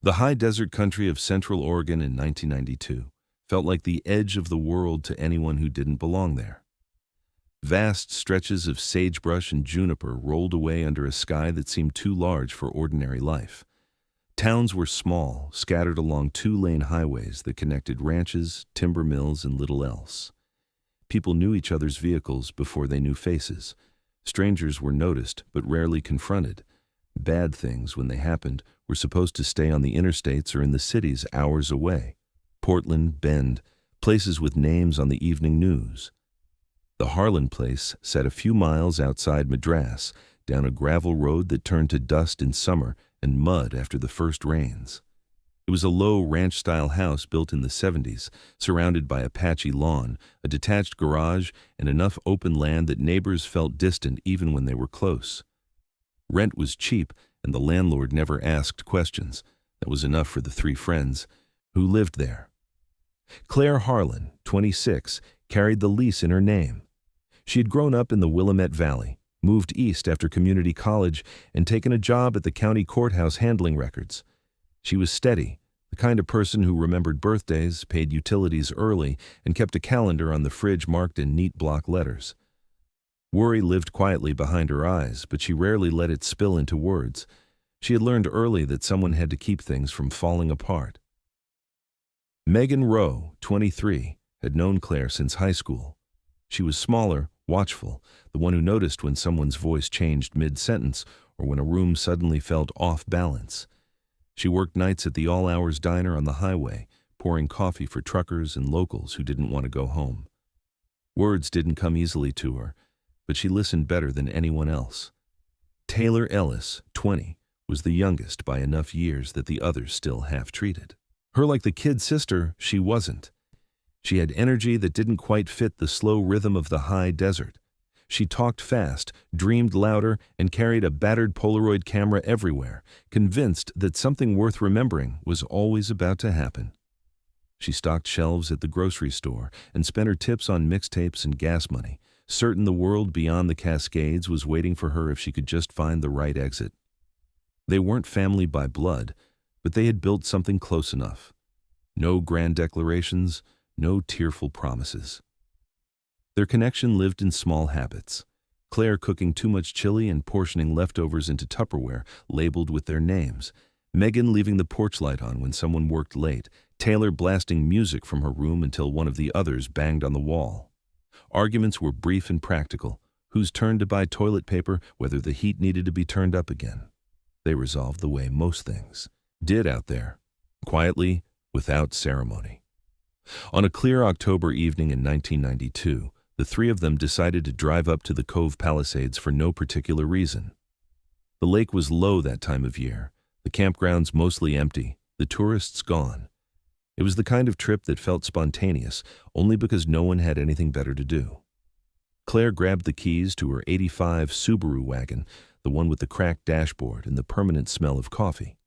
The high desert country of Central Oregon in 1992 felt like the edge of the world to anyone who didn't belong there. Vast stretches of sagebrush and juniper rolled away under a sky that seemed too large for ordinary life. Towns were small, scattered along two-lane highways that connected ranches, timber mills, and little else. People knew each other's vehicles before they knew faces. Strangers were noticed, but rarely confronted. Bad things, when they happened, were supposed to stay on the interstates or in the cities hours away. Portland, Bend, places with names on the evening news. The Harlan place sat a few miles outside Madras, down a gravel road that turned to dust in summer and mud after the first rains. It was a low ranch-style house built in the 70s, surrounded by a patchy lawn, a detached garage, and enough open land that neighbors felt distant even when they were close. Rent was cheap, and the landlord never asked questions. That was enough for the three friends who lived there. Claire Harlan, 26, carried the lease in her name. She had grown up in the Willamette Valley, moved east after community college, and taken a job at the county courthouse handling records. She was steady, the kind of person who remembered birthdays, paid utilities early, and kept a calendar on the fridge marked in neat block letters. Worry lived quietly behind her eyes, but she rarely let it spill into words. She had learned early that someone had to keep things from falling apart. Megan Rowe, 23, had known Claire since high school. She was smaller, watchful, the one who noticed when someone's voice changed mid-sentence or when a room suddenly felt off balance. She worked nights at the all-hours diner on the highway, pouring coffee for truckers and locals who didn't want to go home. Words didn't come easily to her, but she listened better than anyone else. Taylor Ellis, 20, was the youngest by enough years that the others still half-treated her like the kid sister she wasn't. She had energy that didn't quite fit the slow rhythm of the high desert. She talked fast, dreamed louder, and carried a battered Polaroid camera everywhere, convinced that something worth remembering was always about to happen. She stocked shelves at the grocery store and spent her tips on mixtapes and gas money, certain the world beyond the Cascades was waiting for her if she could just find the right exit. They weren't family by blood, but they had built something close enough. No grand declarations, no tearful promises. Their connection lived in small habits. Claire cooking too much chili and portioning leftovers into Tupperware labeled with their names. Megan leaving the porch light on when someone worked late. Taylor blasting music from her room until one of the others banged on the wall. Arguments were brief and practical. Whose turn to buy toilet paper, whether the heat needed to be turned up again. They resolved the way most things did out there, quietly, without ceremony. On a clear October evening in 1992, the three of them decided to drive up to the Cove Palisades for no particular reason. The lake was low that time of year, the campgrounds mostly empty, the tourists gone. It was the kind of trip that felt spontaneous, only because no one had anything better to do. Claire grabbed the keys to her '85 Subaru wagon, the one with the cracked dashboard and the permanent smell of coffee.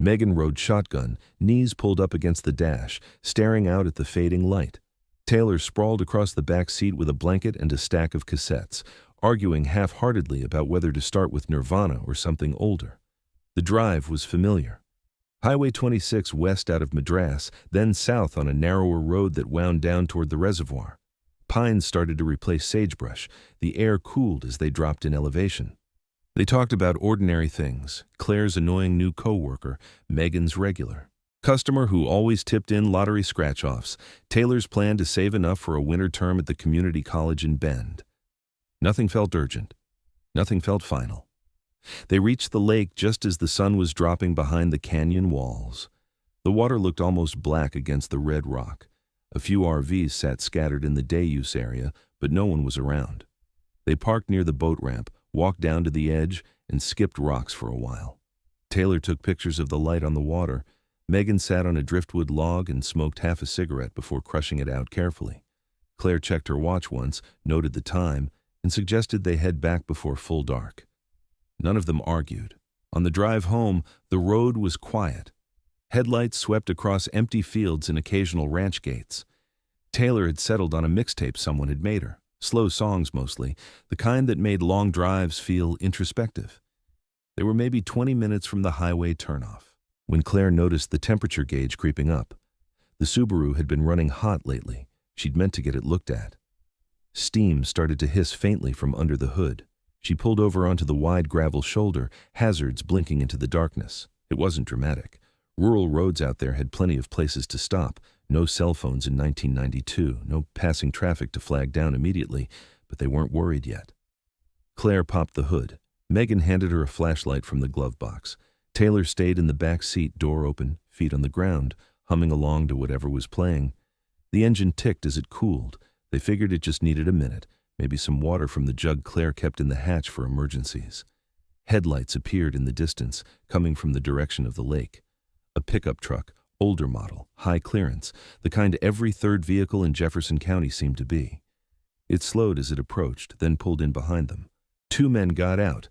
Megan rode shotgun, knees pulled up against the dash, staring out at the fading light. Taylor sprawled across the back seat with a blanket and a stack of cassettes, arguing half-heartedly about whether to start with Nirvana or something older. The drive was familiar. Highway 26 west out of Madras, then south on a narrower road that wound down toward the reservoir. Pines started to replace sagebrush. The air cooled as they dropped in elevation. They talked about ordinary things, Claire's annoying new co-worker, Megan's regular customer who always tipped in lottery scratch-offs, Taylor's plan to save enough for a winter term at the community college in Bend. Nothing felt urgent. Nothing felt final. They reached the lake just as the sun was dropping behind the canyon walls. The water looked almost black against the red rock. A few RVs sat scattered in the day-use area, but no one was around. They parked near the boat ramp, walked down to the edge, and skipped rocks for a while. Taylor took pictures of the light on the water. Megan sat on a driftwood log and smoked half a cigarette before crushing it out carefully. Claire checked her watch once, noted the time, and suggested they head back before full dark. None of them argued. On the drive home, the road was quiet. Headlights swept across empty fields and occasional ranch gates. Taylor had settled on a mixtape someone had made her. Slow songs mostly, the kind that made long drives feel introspective. They were maybe 20 minutes from the highway turnoff. when Claire noticed the temperature gauge creeping up. The Subaru had been running hot lately. She'd meant to get it looked at. Steam started to hiss faintly from under the hood. She pulled over onto the wide gravel shoulder, hazards blinking into the darkness. It wasn't dramatic. Rural roads out there had plenty of places to stop. No cell phones in 1992, no passing traffic to flag down immediately, but they weren't worried yet. Claire popped the hood. Megan handed her a flashlight from the glove box. Taylor stayed in the back seat, door open, feet on the ground, humming along to whatever was playing. The engine ticked as it cooled. They figured it just needed a minute, maybe some water from the jug Claire kept in the hatch for emergencies. Headlights appeared in the distance, coming from the direction of the lake. A pickup truck, older model, high clearance, the kind every third vehicle in Jefferson County seemed to be. It slowed as it approached, then pulled in behind them. Two men got out.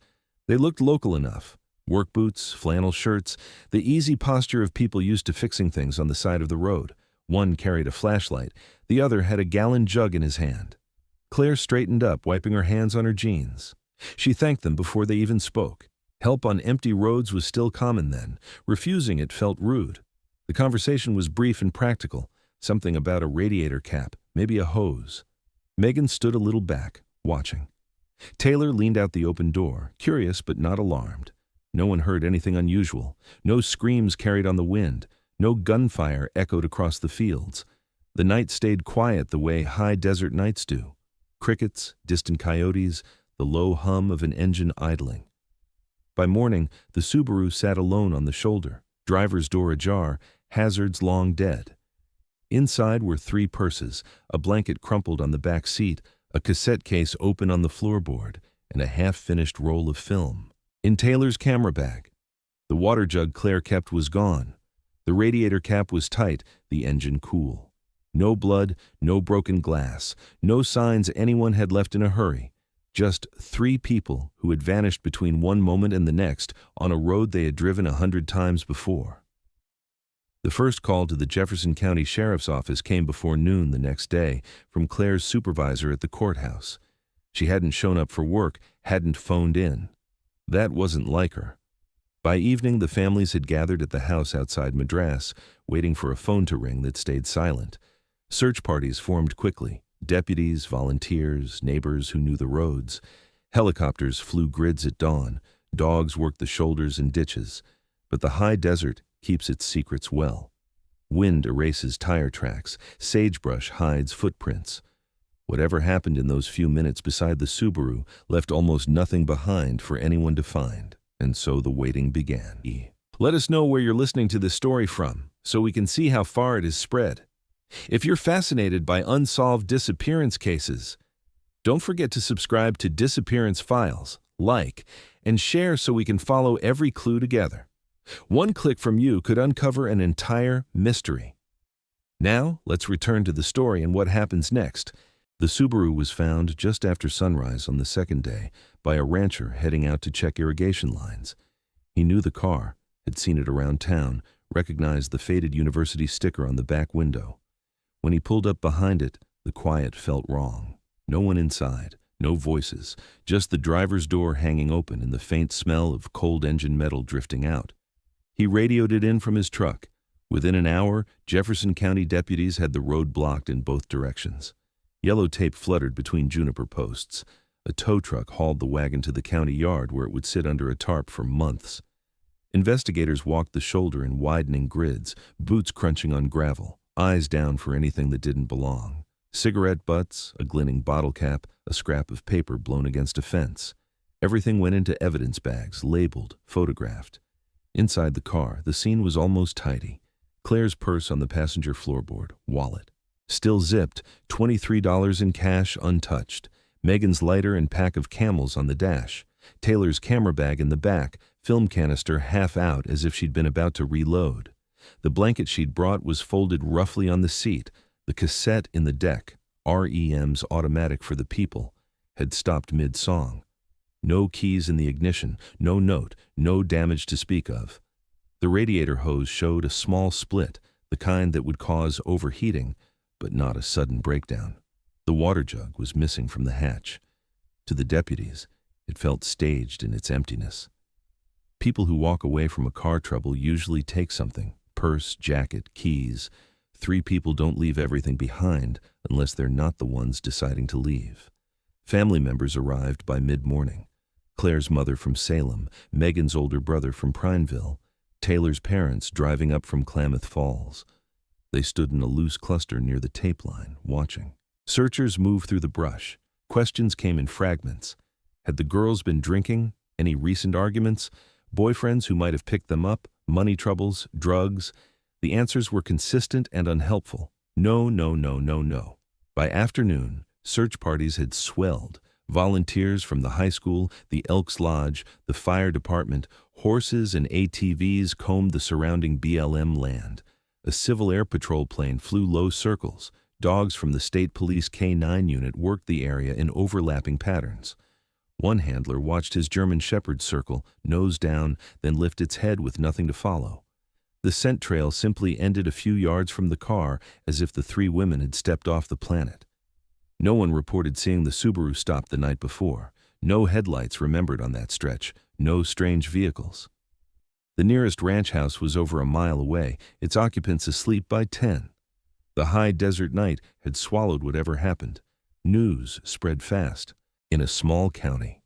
They looked local enough. Work boots, flannel shirts, the easy posture of people used to fixing things on the side of the road. One carried a flashlight. The other had a gallon jug in his hand. Claire straightened up, wiping her hands on her jeans. She thanked them before they even spoke. Help on empty roads was still common then. Refusing it felt rude. The conversation was brief and practical. Something about a radiator cap, maybe a hose. Megan stood a little back, watching. Taylor leaned out the open door, curious but not alarmed. No one heard anything unusual. No screams carried on the wind. No gunfire echoed across the fields. The night stayed quiet the way high desert nights do. Crickets, distant coyotes, the low hum of an engine idling. By morning, the Subaru sat alone on the shoulder, driver's door ajar, hazards long dead. Inside were 3 purses, a blanket crumpled on the back seat, a cassette case open on the floorboard, and a half-finished roll of film. In Taylor's camera bag, the water jug Claire kept was gone. The radiator cap was tight, the engine cool. No blood, no broken glass, no signs anyone had left in a hurry. Just 3 people who had vanished between one moment and the next on a road they had driven 100 times before. The first call to the Jefferson County Sheriff's Office came before noon the next day from Claire's supervisor at the courthouse. She hadn't shown up for work, hadn't phoned in. That wasn't like her. By evening, the families had gathered at the house outside Madras, waiting for a phone to ring that stayed silent. Search parties formed quickly. Deputies, volunteers, neighbors who knew the roads. Helicopters flew grids at dawn. Dogs worked the shoulders and ditches. But the high desert keeps its secrets well. Wind erases tire tracks. Sagebrush hides footprints. Whatever happened in those few minutes beside the Subaru left almost nothing behind for anyone to find. And so the waiting began. Let us know where you're listening to this story from, so we can see how far it has spread. If you're fascinated by unsolved disappearance cases, don't forget to subscribe to Disappearance Files, like, and share so we can follow every clue together. One click from you could uncover an entire mystery. Now, let's return to the story and what happens next. The Subaru was found just after sunrise on the second day by a rancher heading out to check irrigation lines. He knew the car, had seen it around town, recognized the faded university sticker on the back window. When he pulled up behind it, the quiet felt wrong. No one inside, no voices, just the driver's door hanging open and the faint smell of cold engine metal drifting out. He radioed it in from his truck. Within an hour, Jefferson County deputies had the road blocked in both directions. Yellow tape fluttered between juniper posts. A tow truck hauled the wagon to the county yard where it would sit under a tarp for months. Investigators walked the shoulder in widening grids, boots crunching on gravel, eyes down for anything that didn't belong. Cigarette butts, a glinting bottle cap, a scrap of paper blown against a fence. Everything went into evidence bags, labeled, photographed. Inside the car, the scene was almost tidy. Claire's purse on the passenger floorboard, wallet. Still zipped, $23 in cash untouched. Megan's lighter and pack of Camels on the dash. Taylor's camera bag in the back, film canister half out as if she'd been about to reload. The blanket she'd brought was folded roughly on the seat. The cassette in the deck, REM's Automatic for the People, had stopped mid-song. No keys in the ignition, no note, no damage to speak of. The radiator hose showed a small split, the kind that would cause overheating, but not a sudden breakdown. The water jug was missing from the hatch. To the deputies, it felt staged in its emptiness. People who walk away from a car trouble usually take something: purse, jacket, keys. 3 people don't leave everything behind unless they're not the ones deciding to leave. Family members arrived by mid-morning. Claire's mother from Salem, Megan's older brother from Prineville, Taylor's parents driving up from Klamath Falls. They stood in a loose cluster near the tape line, watching. Searchers moved through the brush. Questions came in fragments. Had the girls been drinking? Any recent arguments? Boyfriends who might have picked them up? Money troubles? Drugs? The answers were consistent and unhelpful. No, no, no, no, no. By afternoon, search parties had swelled. Volunteers from the high school, the Elks Lodge, the fire department, horses and ATVs combed the surrounding BLM land. A Civil Air Patrol plane flew low circles. Dogs from the State Police K-9 unit worked the area in overlapping patterns. One handler watched his German Shepherd circle, nose down, then lift its head with nothing to follow. The scent trail simply ended a few yards from the car, as if the 3 women had stepped off the planet. No one reported seeing the Subaru stop the night before. No headlights remembered on that stretch. No strange vehicles. The nearest ranch house was over a mile away, its occupants asleep by 10. The high desert night had swallowed whatever happened. News spread fast in a small county.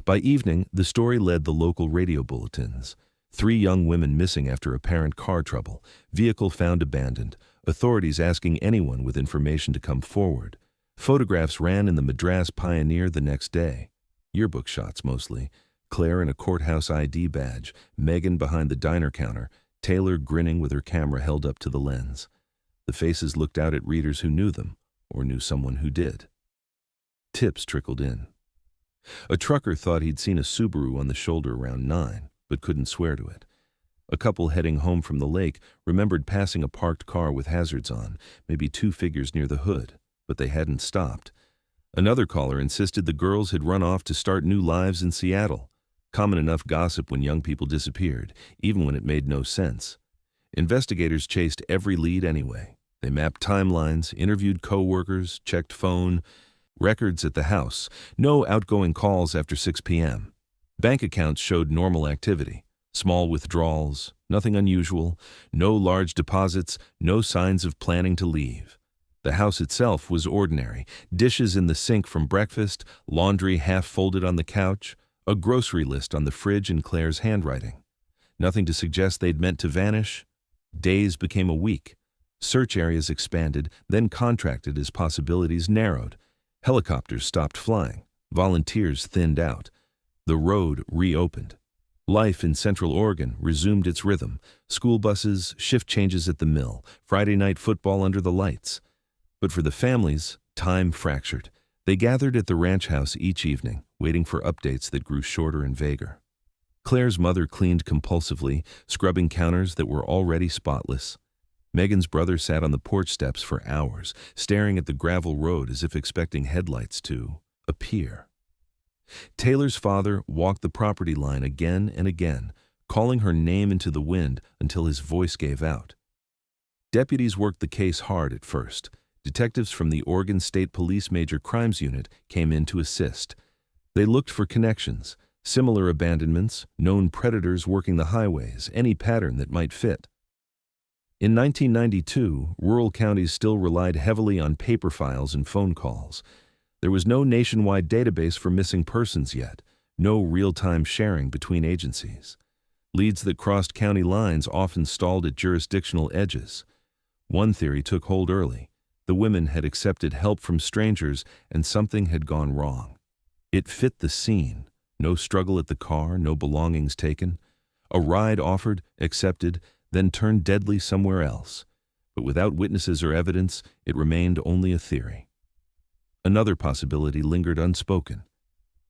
By evening, the story led the local radio bulletins. 3 young women missing after apparent car trouble. Vehicle found abandoned. Authorities asking anyone with information to come forward. Photographs ran in the Madras Pioneer the next day. Yearbook shots mostly. Claire in a courthouse ID badge, Megan behind the diner counter, Taylor grinning with her camera held up to the lens. The faces looked out at readers who knew them, or knew someone who did. Tips trickled in. A trucker thought he'd seen a Subaru on the shoulder around 9, but couldn't swear to it. A couple heading home from the lake remembered passing a parked car with hazards on, maybe 2 figures near the hood, but they hadn't stopped. Another caller insisted the girls had run off to start new lives in Seattle. Common enough gossip when young people disappeared, even when it made no sense. Investigators chased every lead anyway. They mapped timelines, interviewed co-workers, checked phone records at the house. No outgoing calls after 6 p.m. Bank accounts showed normal activity. Small withdrawals, nothing unusual, no large deposits, no signs of planning to leave. The house itself was ordinary. Dishes in the sink from breakfast, laundry half folded on the couch, a grocery list on the fridge in Claire's handwriting. Nothing to suggest they'd meant to vanish. Days became a week. Search areas expanded, then contracted as possibilities narrowed. Helicopters stopped flying. Volunteers thinned out. The road reopened. Life in Central Oregon resumed its rhythm. School buses, shift changes at the mill, Friday night football under the lights. But for the families, time fractured. They gathered at the ranch house each evening, waiting for updates that grew shorter and vaguer. Claire's mother cleaned compulsively, scrubbing counters that were already spotless. Megan's brother sat on the porch steps for hours, staring at the gravel road as if expecting headlights to appear. Taylor's father walked the property line again and again, calling her name into the wind until his voice gave out. Deputies worked the case hard at first. Detectives from the Oregon State Police Major Crimes Unit came in to assist. They looked for connections, similar abandonments, known predators working the highways, any pattern that might fit. In 1992, rural counties still relied heavily on paper files and phone calls. There was no nationwide database for missing persons yet, no real-time sharing between agencies. Leads that crossed county lines often stalled at jurisdictional edges. One theory took hold early. The women had accepted help from strangers and something had gone wrong. It fit the scene. No struggle at the car, no belongings taken. A ride offered, accepted, then turned deadly somewhere else. But without witnesses or evidence, it remained only a theory. Another possibility lingered unspoken,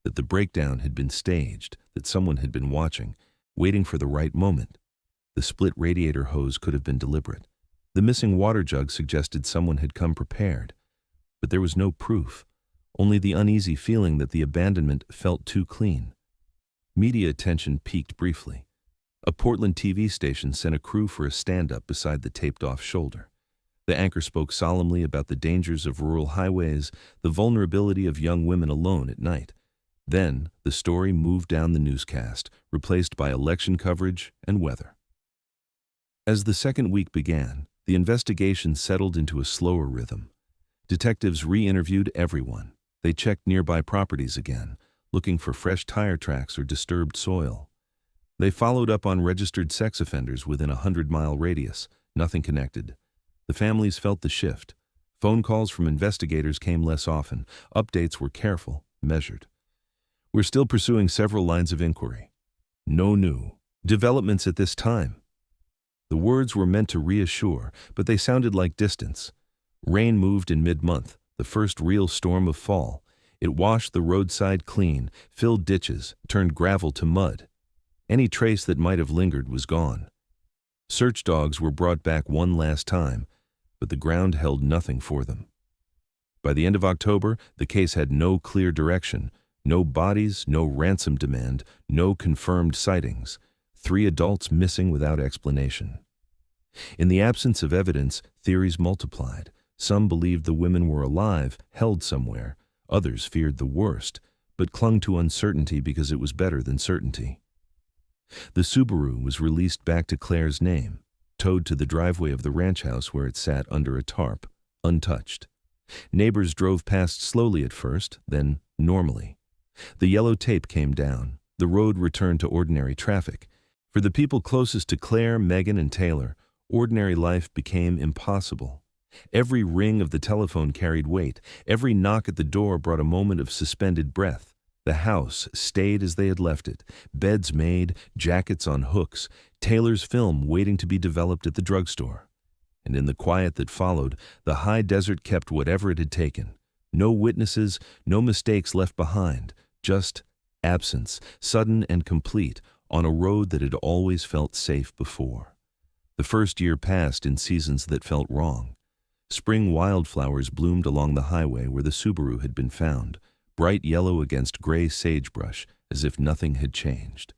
that the breakdown had been staged, that someone had been watching, waiting for the right moment. The split radiator hose could have been deliberate. The missing water jug suggested someone had come prepared. But there was no proof, only the uneasy feeling that the abandonment felt too clean. Media attention peaked briefly. A Portland TV station sent a crew for a stand-up beside the taped-off shoulder. The anchor spoke solemnly about the dangers of rural highways, the vulnerability of young women alone at night. Then, the story moved down the newscast, replaced by election coverage and weather. As the second week began, the investigation settled into a slower rhythm. Detectives re-interviewed everyone. They checked nearby properties again, looking for fresh tire tracks or disturbed soil. They followed up on registered sex offenders within a 100-mile radius. Nothing connected. The families felt the shift. Phone calls from investigators came less often. Updates were careful, measured. We're still pursuing several lines of inquiry. No new developments at this time. The words were meant to reassure, but they sounded like distance. Rain moved in mid-month, the first real storm of fall. It washed the roadside clean, filled ditches, turned gravel to mud. Any trace that might have lingered was gone. Search dogs were brought back one last time, but the ground held nothing for them. By the end of October, the case had no clear direction, no bodies, no ransom demand, no confirmed sightings. 3 adults missing without explanation. In the absence of evidence, theories multiplied. Some believed the women were alive, held somewhere. Others feared the worst, but clung to uncertainty because it was better than certainty. The Subaru was released back to Claire's name, towed to the driveway of the ranch house where it sat under a tarp, untouched. Neighbors drove past slowly at first, then normally. The yellow tape came down. The road returned to ordinary traffic. For the people closest to Claire, Megan, and Taylor, ordinary life became impossible. Every ring of the telephone carried weight. Every knock at the door brought a moment of suspended breath. The house stayed as they had left it, beds made, jackets on hooks, Taylor's film waiting to be developed at the drugstore. And in the quiet that followed, the high desert kept whatever it had taken. No witnesses, no mistakes left behind, just absence, sudden and complete, on a road that had always felt safe before. The first year passed in seasons that felt wrong. Spring wildflowers bloomed along the highway where the Subaru had been found, bright yellow against gray sagebrush, as if nothing had changed.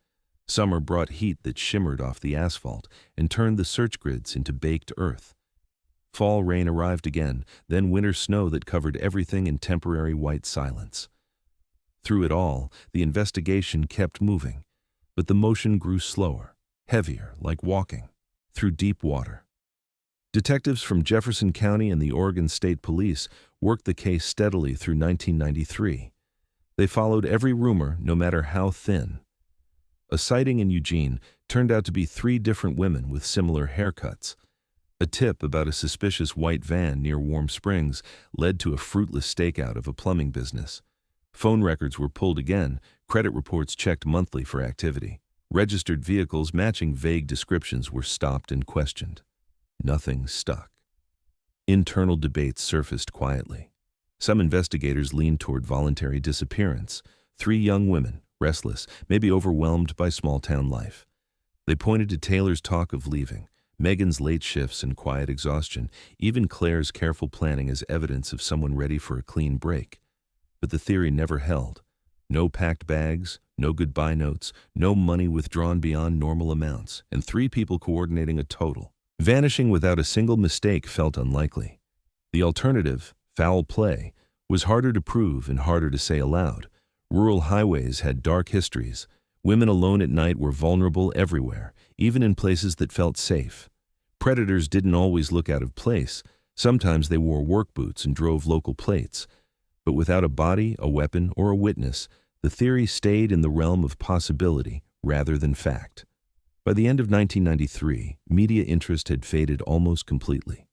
Summer brought heat that shimmered off the asphalt and turned the search grids into baked earth. Fall rain arrived again, then winter snow that covered everything in temporary white silence. Through it all, the investigation kept moving, but the motion grew slower, heavier, like walking, through deep water. Detectives from Jefferson County and the Oregon State Police worked the case steadily through 1993. They followed every rumor, no matter how thin. A sighting in Eugene turned out to be 3 different women with similar haircuts. A tip about a suspicious white van near Warm Springs led to a fruitless stakeout of a plumbing business. Phone records were pulled again, credit reports checked monthly for activity. Registered vehicles matching vague descriptions were stopped and questioned. Nothing stuck. Internal debates surfaced quietly. Some investigators leaned toward voluntary disappearance. 3 young women, restless, maybe overwhelmed by small-town life. They pointed to Taylor's talk of leaving, Megan's late shifts and quiet exhaustion, even Claire's careful planning as evidence of someone ready for a clean break. But the theory never held. No packed bags, no goodbye notes, no money withdrawn beyond normal amounts, and 3 people coordinating a total. Vanishing without a single mistake felt unlikely. The alternative, foul play, was harder to prove and harder to say aloud. Rural highways had dark histories. Women alone at night were vulnerable everywhere, even in places that felt safe. Predators didn't always look out of place. Sometimes they wore work boots and drove local plates. But without a body, a weapon, or a witness, the theory stayed in the realm of possibility rather than fact. By the end of 1993, media interest had faded almost completely.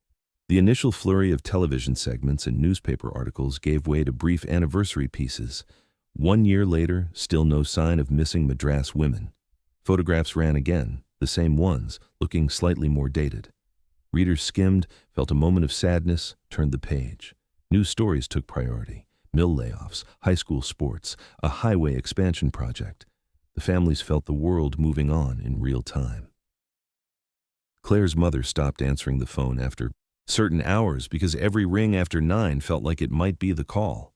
The initial flurry of television segments and newspaper articles gave way to brief anniversary pieces. 1 year later, still no sign of missing Madras women. Photographs ran again, the same ones, looking slightly more dated. Readers skimmed, felt a moment of sadness, turned the page. New stories took priority. Mill layoffs, high school sports, a highway expansion project. The families felt the world moving on in real time. Claire's mother stopped answering the phone after certain hours because every ring after 9 felt like it might be the call.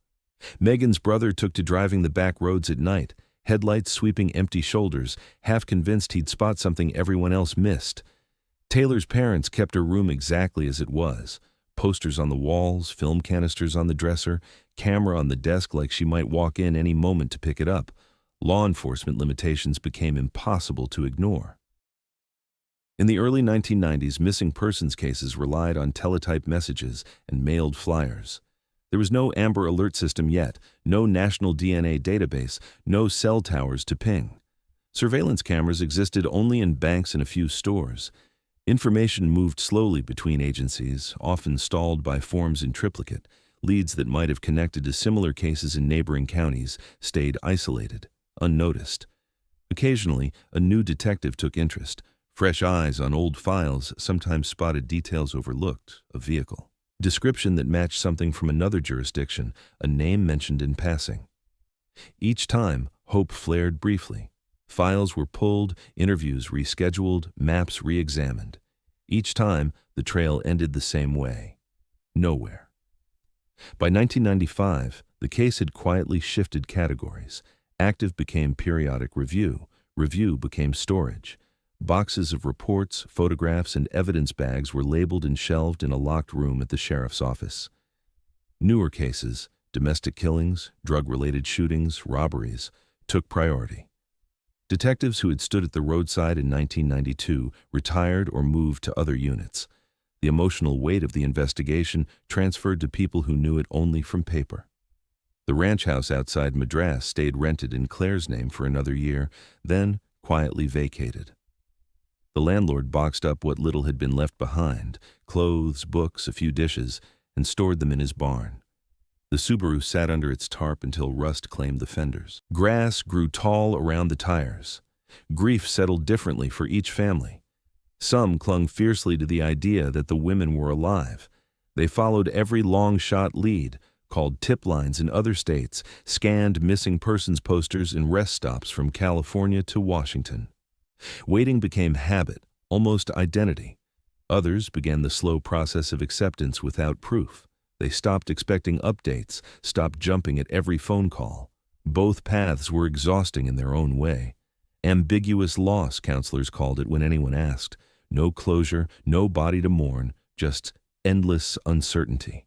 Megan's brother took to driving the back roads at night, headlights sweeping empty shoulders, half convinced he'd spot something everyone else missed. Taylor's parents kept her room exactly as it was, Posters on the walls, film canisters on the dresser, camera on the desk like she might walk in any moment to pick it up. Law enforcement limitations became impossible to ignore. In the early 1990s, missing persons cases relied on teletype messages and mailed flyers. There was no Amber Alert system yet, no national DNA database, no cell towers to ping. Surveillance cameras existed only in banks and a few stores. Information moved slowly between agencies, often stalled by forms in triplicate. Leads that might have connected to similar cases in neighboring counties stayed isolated, unnoticed. Occasionally, a new detective took interest. Fresh eyes on old files sometimes spotted details overlooked, a vehicle, description that matched something from another jurisdiction, a name mentioned in passing. Each time, hope flared briefly. Files were pulled, interviews rescheduled, maps re-examined. Each time, the trail ended the same way. Nowhere. By 1995, the case had quietly shifted categories. Active became periodic review. Review became storage. Boxes of reports, photographs, and evidence bags were labeled and shelved in a locked room at the sheriff's office. Newer cases, domestic killings, drug-related shootings, robberies, took priority. Detectives who had stood at the roadside in 1992 retired or moved to other units. The emotional weight of the investigation transferred to people who knew it only from paper. The ranch house outside Madras stayed rented in Claire's name for another year, then quietly vacated. The landlord boxed up what little had been left behind, clothes, books, a few dishes, and stored them in his barn. The Subaru sat under its tarp until rust claimed the fenders. Grass grew tall around the tires. Grief settled differently for each family. Some clung fiercely to the idea that the women were alive. They followed every long-shot lead, called tip lines in other states, scanned missing persons posters in rest stops from California to Washington. Waiting became habit, almost identity. Others began the slow process of acceptance without proof. They stopped expecting updates, stopped jumping at every phone call. Both paths were exhausting in their own way. Ambiguous loss, counselors called it when anyone asked. No closure, no body to mourn, just endless uncertainty.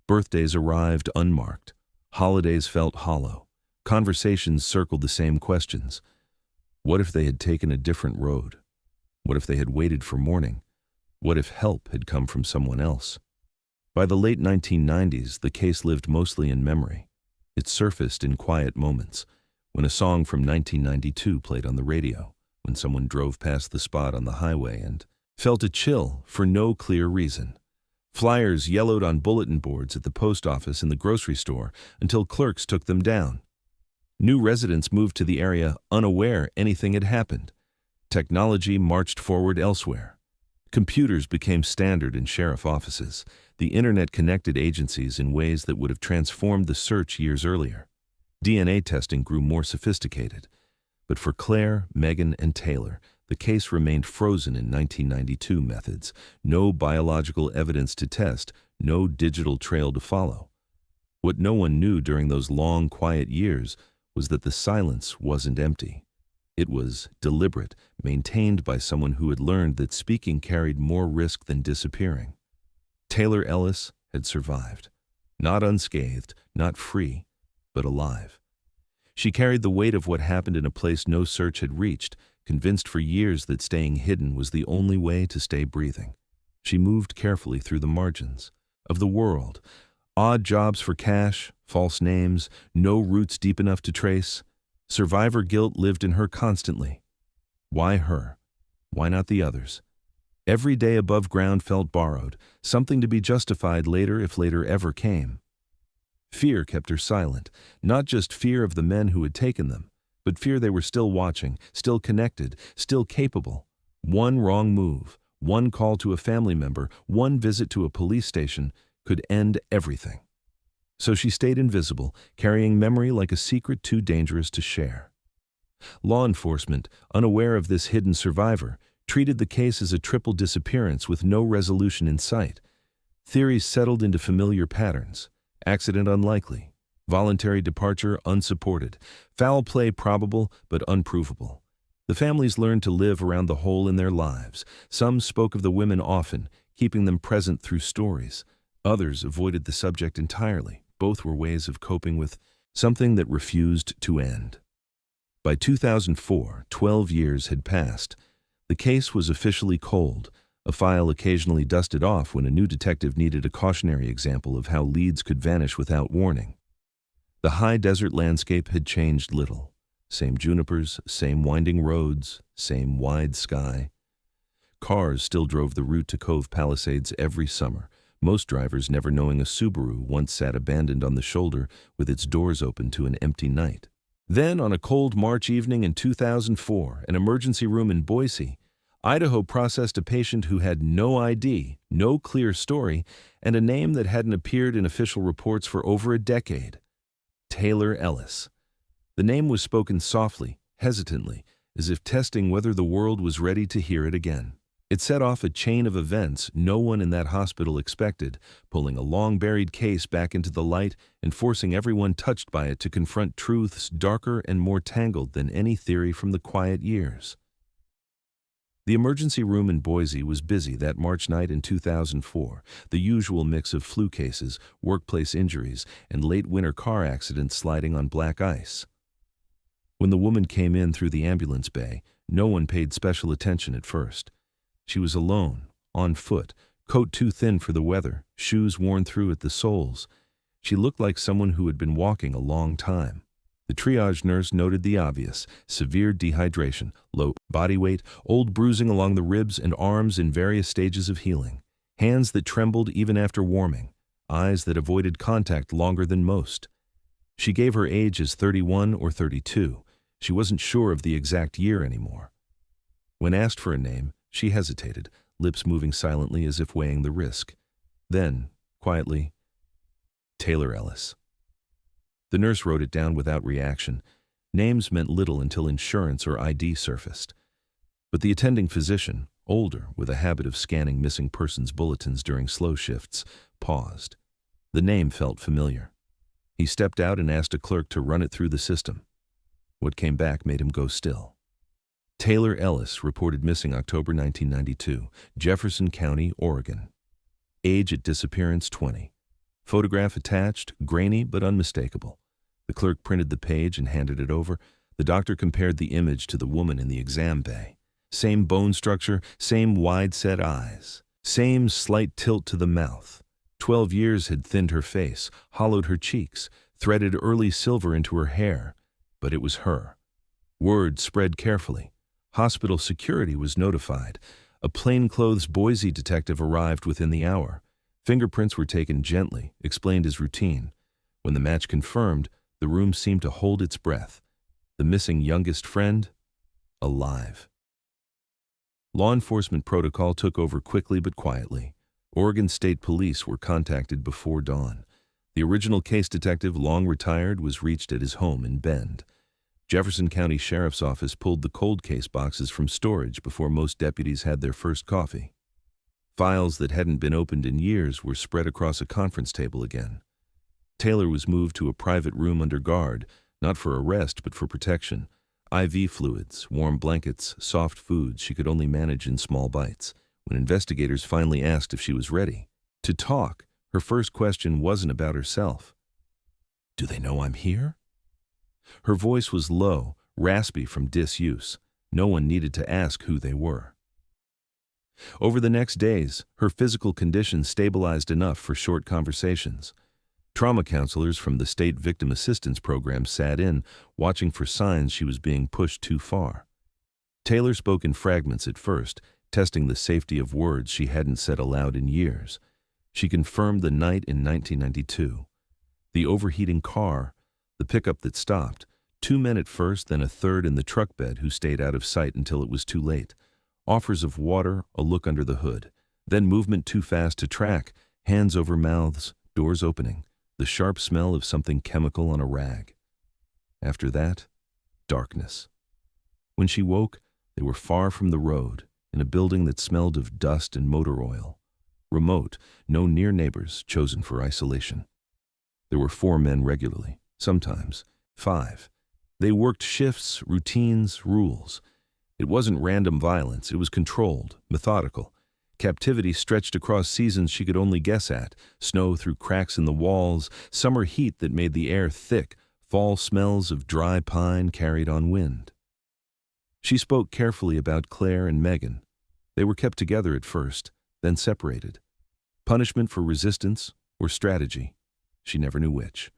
Birthdays arrived unmarked. Holidays felt hollow. Conversations circled the same questions. What if they had taken a different road? What if they had waited for morning? What if help had come from someone else? By the late 1990s, the case lived mostly in memory. It surfaced in quiet moments, when a song from 1992 played on the radio, when someone drove past the spot on the highway and felt a chill for no clear reason. Flyers yellowed on bulletin boards at the post office and the grocery store until clerks took them down. New residents moved to the area unaware anything had happened. Technology marched forward elsewhere. Computers became standard in sheriff offices. The internet connected agencies in ways that would have transformed the search years earlier. DNA testing grew more sophisticated. But for Claire, Megan, and Taylor, the case remained frozen in 1992 methods. No biological evidence to test, no digital trail to follow. What no one knew during those long, quiet years was that the silence wasn't empty. It was deliberate, maintained by someone who had learned that speaking carried more risk than disappearing. Taylor Ellis had survived. Not unscathed, not free, but alive. She carried the weight of what happened in a place no search had reached, convinced for years that staying hidden was the only way to stay breathing. She moved carefully through the margins of the world. Odd jobs for cash, false names, no roots deep enough to trace. Survivor guilt lived in her constantly. Why her? Why not the others? Every day above ground felt borrowed, something to be justified later if later ever came. Fear kept her silent, not just fear of the men who had taken them, but fear they were still watching, still connected, still capable. One wrong move, one call to a family member, one visit to a police station could end everything. So she stayed invisible, carrying memory like a secret too dangerous to share. Law enforcement, unaware of this hidden survivor, treated the case as a triple disappearance with no resolution in sight. Theories settled into familiar patterns. Accident unlikely. Voluntary departure unsupported. Foul play probable but unprovable. The families learned to live around the hole in their lives. Some spoke of the women often, keeping them present through stories. Others avoided the subject entirely. Both were ways of coping with something that refused to end. By 2004, 12 years had passed. The case was officially cold, a file occasionally dusted off when a new detective needed a cautionary example of how leads could vanish without warning. The high desert landscape had changed little. Same junipers, same winding roads, same wide sky. Cars still drove the route to Cove Palisades every summer, most drivers never knowing a Subaru once sat abandoned on the shoulder with its doors open to an empty night. Then, on a cold March evening in 2004, an emergency room in Boise, Idaho processed a patient who had no ID, no clear story, and a name that hadn't appeared in official reports for over a decade. Taylor Ellis. The name was spoken softly, hesitantly, as if testing whether the world was ready to hear it again. It set off a chain of events no one in that hospital expected, pulling a long-buried case back into the light and forcing everyone touched by it to confront truths darker and more tangled than any theory from the quiet years. The emergency room in Boise was busy that March night in 2004, the usual mix of flu cases, workplace injuries, and late winter car accidents sliding on black ice. When the woman came in through the ambulance bay, no one paid special attention at first. She was alone, on foot, coat too thin for the weather, shoes worn through at the soles. She looked like someone who had been walking a long time. The triage nurse noted the obvious: severe dehydration, low body weight, old bruising along the ribs and arms in various stages of healing, hands that trembled even after warming, eyes that avoided contact longer than most. She gave her age as 31 or 32. She wasn't sure of the exact year anymore. When asked for a name, she hesitated, lips moving silently as if weighing the risk. Then, quietly, Taylor Ellis. The nurse wrote it down without reaction. Names meant little until insurance or ID surfaced. But the attending physician, older, with a habit of scanning missing persons bulletins during slow shifts, paused. The name felt familiar. He stepped out and asked a clerk to run it through the system. What came back made him go still. Taylor Ellis, reported missing October 1992, Jefferson County, Oregon. Age at disappearance 20. Photograph attached, grainy but unmistakable. The clerk printed the page and handed it over. The doctor compared the image to the woman in the exam bay. Same bone structure, same wide-set eyes, same slight tilt to the mouth. 12 years had thinned her face, hollowed her cheeks, threaded early silver into her hair. But it was her. Word spread carefully. Hospital security was notified. A plainclothes Boise detective arrived within the hour. Fingerprints were taken gently, explained as routine. When the match confirmed, the room seemed to hold its breath. The missing youngest friend, alive. Law enforcement protocol took over quickly but quietly. Oregon State Police were contacted before dawn. The original case detective, long retired, was reached at his home in Bend. Jefferson County Sheriff's Office pulled the cold case boxes from storage before most deputies had their first coffee. Files that hadn't been opened in years were spread across a conference table again. Taylor was moved to a private room under guard, not for arrest but for protection. IV fluids, warm blankets, soft foods she could only manage in small bites. When investigators finally asked if she was ready to talk, her first question wasn't about herself. "Do they know I'm here?" Her voice was low, raspy from disuse. No one needed to ask who they were. Over the next days, her physical condition stabilized enough for short conversations. Trauma counselors from the State Victim Assistance Program sat in, watching for signs she was being pushed too far. Taylor spoke in fragments at first, testing the safety of words she hadn't said aloud in years. She confirmed the night in 1992. The overheating car, the pickup that stopped, 2 men at first, then a third in the truck bed who stayed out of sight until it was too late. Offers of water, a look under the hood. Then movement too fast to track, hands over mouths, doors opening, the sharp smell of something chemical on a rag. After that, darkness. When she woke, they were far from the road, in a building that smelled of dust and motor oil. Remote, no near neighbors, chosen for isolation. There were 4 men regularly, sometimes 5. They worked shifts, routines, rules. It wasn't random violence, it was controlled, methodical. Captivity stretched across seasons she could only guess at, snow through cracks in the walls, summer heat that made the air thick, fall smells of dry pine carried on wind. She spoke carefully about Claire and Megan. They were kept together at first, then separated. Punishment for resistance or strategy? She never knew which.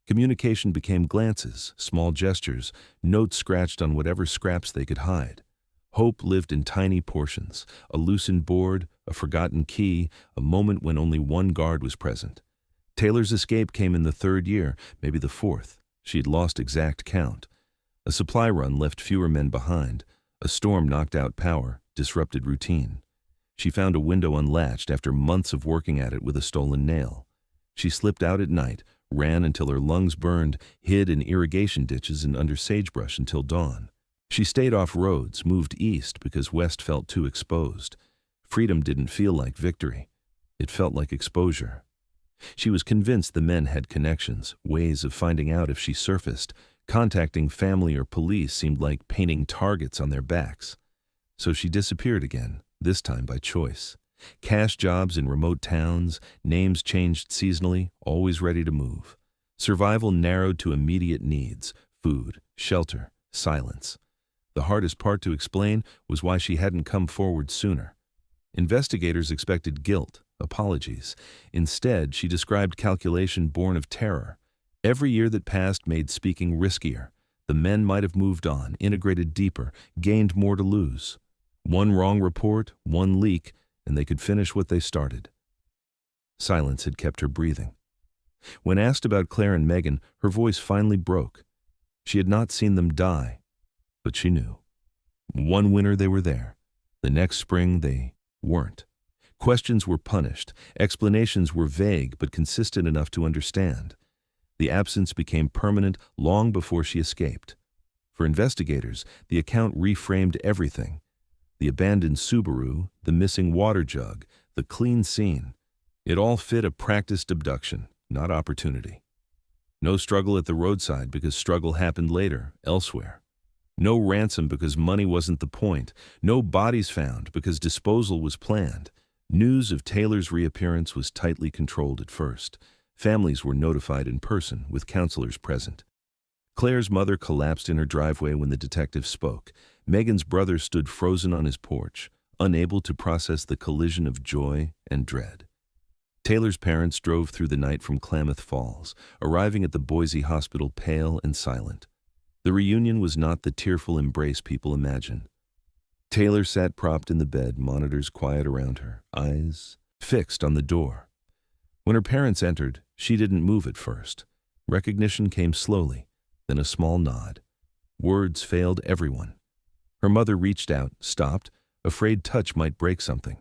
Communication became glances, small gestures, notes scratched on whatever scraps they could hide. Hope lived in tiny portions, a loosened board, a forgotten key, a moment when only one guard was present. Taylor's escape came in the third year, maybe the fourth. She had lost exact count. A supply run left fewer men behind. A storm knocked out power, disrupted routine. She found a window unlatched after months of working at it with a stolen nail. She slipped out at night, ran until her lungs burned, hid in irrigation ditches and under sagebrush until dawn. She stayed off roads, moved east because west felt too exposed. Freedom didn't feel like victory. It felt like exposure. She was convinced the men had connections, ways of finding out if she surfaced. Contacting family or police seemed like painting targets on their backs. So she disappeared again, this time by choice. Cash jobs in remote towns, names changed seasonally, always ready to move. Survival narrowed to immediate needs: food, shelter, silence. The hardest part to explain was why she hadn't come forward sooner. Investigators expected guilt, apologies. Instead, she described calculation born of terror. Every year that passed made speaking riskier. The men might have moved on, integrated deeper, gained more to lose. One wrong report, one leak, and they could finish what they started. Silence had kept her breathing. When asked about Claire and Megan, her voice finally broke. She had not seen them die, but she knew. One winter they were there. The next spring they weren't. Questions were punished. Explanations were vague but consistent enough to understand. The absence became permanent long before she escaped. For investigators, the account reframed everything. The abandoned Subaru, the missing water jug, the clean scene. It all fit a practiced abduction, not opportunity. No struggle at the roadside because struggle happened later, elsewhere. No ransom because money wasn't the point. No bodies found because disposal was planned. News of Taylor's reappearance was tightly controlled at first. Families were notified in person, with counselors present. Claire's mother collapsed in her driveway when the detective spoke. Megan's brother stood frozen on his porch, unable to process the collision of joy and dread. Taylor's parents drove through the night from Klamath Falls, arriving at the Boise hospital pale and silent. The reunion was not the tearful embrace people imagine. Taylor sat propped in the bed, monitors quiet around her, eyes fixed on the door. When her parents entered, she didn't move at first. Recognition came slowly, then a small nod. Words failed everyone. Her mother reached out, stopped, afraid touch might break something.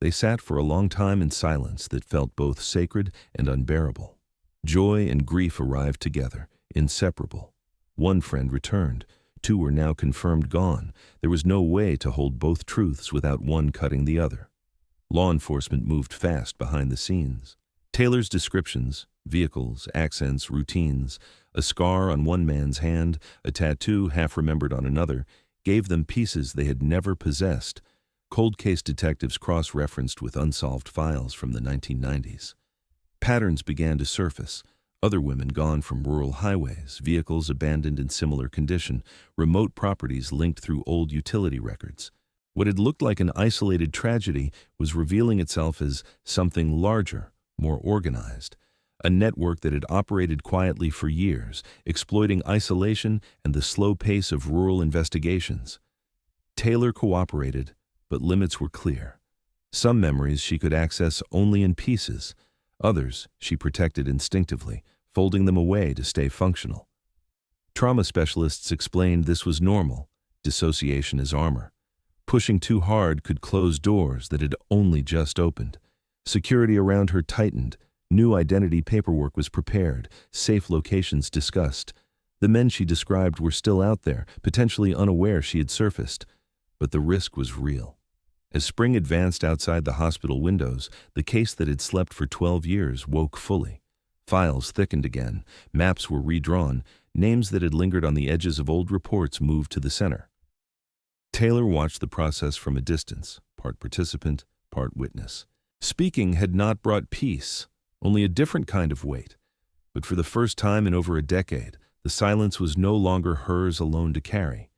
They sat for a long time in silence that felt both sacred and unbearable. Joy and grief arrived together, inseparable. One friend returned. Two were now confirmed gone. There was no way to hold both truths without one cutting the other. Law enforcement moved fast behind the scenes. Taylor's descriptions, vehicles, accents, routines, a scar on one man's hand, a tattoo half remembered on another, gave them pieces they had never possessed. Cold case detectives cross-referenced with unsolved files from the 1990s. Patterns began to surface. Other women gone from rural highways, vehicles abandoned in similar condition, remote properties linked through old utility records. What had looked like an isolated tragedy was revealing itself as something larger, more organized. A network that had operated quietly for years, exploiting isolation and the slow pace of rural investigations. Taylor cooperated, but limits were clear. Some memories she could access only in pieces. Others she protected instinctively, folding them away to stay functional. Trauma specialists explained this was normal, dissociation as armor. Pushing too hard could close doors that had only just opened. Security around her tightened. New identity paperwork was prepared, safe locations discussed. The men she described were still out there, potentially unaware she had surfaced. But the risk was real. As spring advanced outside the hospital windows, the case that had slept for 12 years woke fully. Files thickened again, maps were redrawn, names that had lingered on the edges of old reports moved to the center. Taylor watched the process from a distance, part participant, part witness. Speaking had not brought peace, only a different kind of weight. But for the first time in over a decade, the silence was no longer hers alone to carry.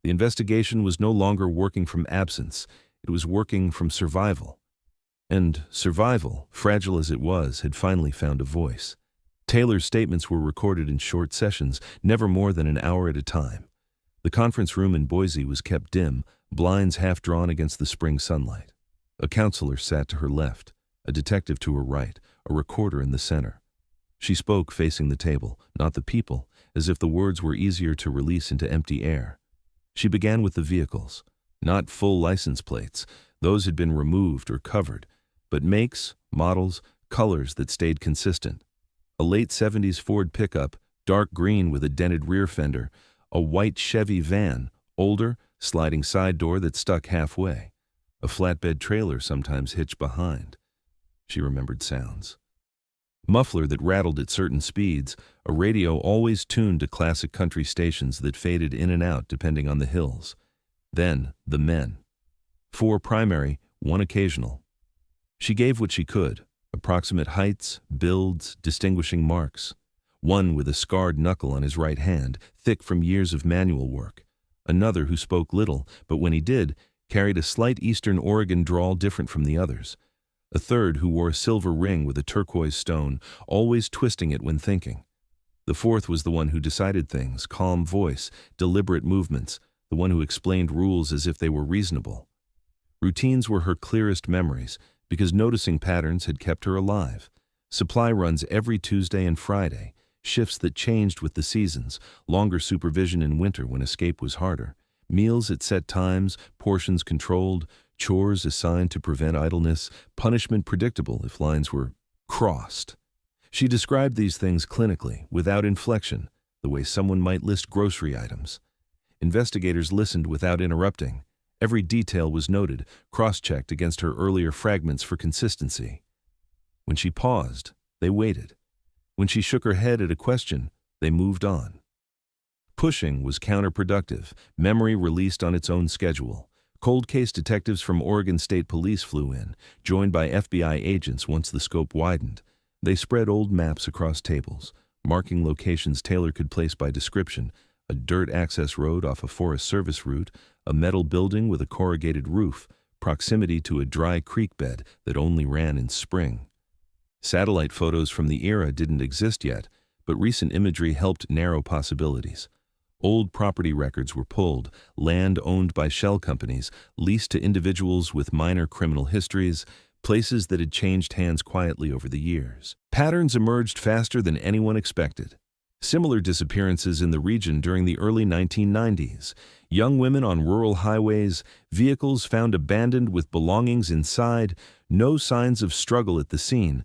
The investigation was no longer working from absence, it was working from survival. And survival, fragile as it was, had finally found a voice. Taylor's statements were recorded in short sessions, never more than an hour at a time. The conference room in Boise was kept dim, blinds half drawn against the spring sunlight. A counselor sat to her left, a detective to her right, a recorder in the center. She spoke facing the table, not the people, as if the words were easier to release into empty air. She began with the vehicles, not full license plates, those had been removed or covered, but makes, models, colors that stayed consistent. A late 70s Ford pickup, dark green with a dented rear fender, a white Chevy van, older, sliding side door that stuck halfway, a flatbed trailer sometimes hitched behind. She remembered sounds. Muffler that rattled at certain speeds, a radio always tuned to classic country stations that faded in and out depending on the hills. Then, the men. 4 primary, 1 occasional. She gave what she could, approximate heights, builds, distinguishing marks. One with a scarred knuckle on his right hand, thick from years of manual work. Another who spoke little, but when he did, carried a slight Eastern Oregon drawl different from the others. A third who wore a silver ring with a turquoise stone, always twisting it when thinking. The fourth was the one who decided things, calm voice, deliberate movements, the one who explained rules as if they were reasonable. Routines were her clearest memories, because noticing patterns had kept her alive. Supply runs every Tuesday and Friday, shifts that changed with the seasons, longer supervision in winter when escape was harder, meals at set times, portions controlled, chores assigned to prevent idleness, punishment predictable if lines were crossed. She described these things clinically, without inflection, the way someone might list grocery items. Investigators listened without interrupting. Every detail was noted, cross-checked against her earlier fragments for consistency. When she paused, they waited. When she shook her head at a question, they moved on. Pushing was counterproductive, memory released on its own schedule. Cold case detectives from Oregon State Police flew in, joined by FBI agents once the scope widened. They spread old maps across tables, marking locations Taylor could place by description: a dirt access road off a Forest Service route, a metal building with a corrugated roof, proximity to a dry creek bed that only ran in spring. Satellite photos from the era didn't exist yet, but recent imagery helped narrow possibilities. Old property records were pulled, land owned by shell companies, leased to individuals with minor criminal histories, places that had changed hands quietly over the years. Patterns emerged faster than anyone expected. Similar disappearances in the region during the early 1990s. Young women on rural highways, vehicles found abandoned with belongings inside, no signs of struggle at the scene.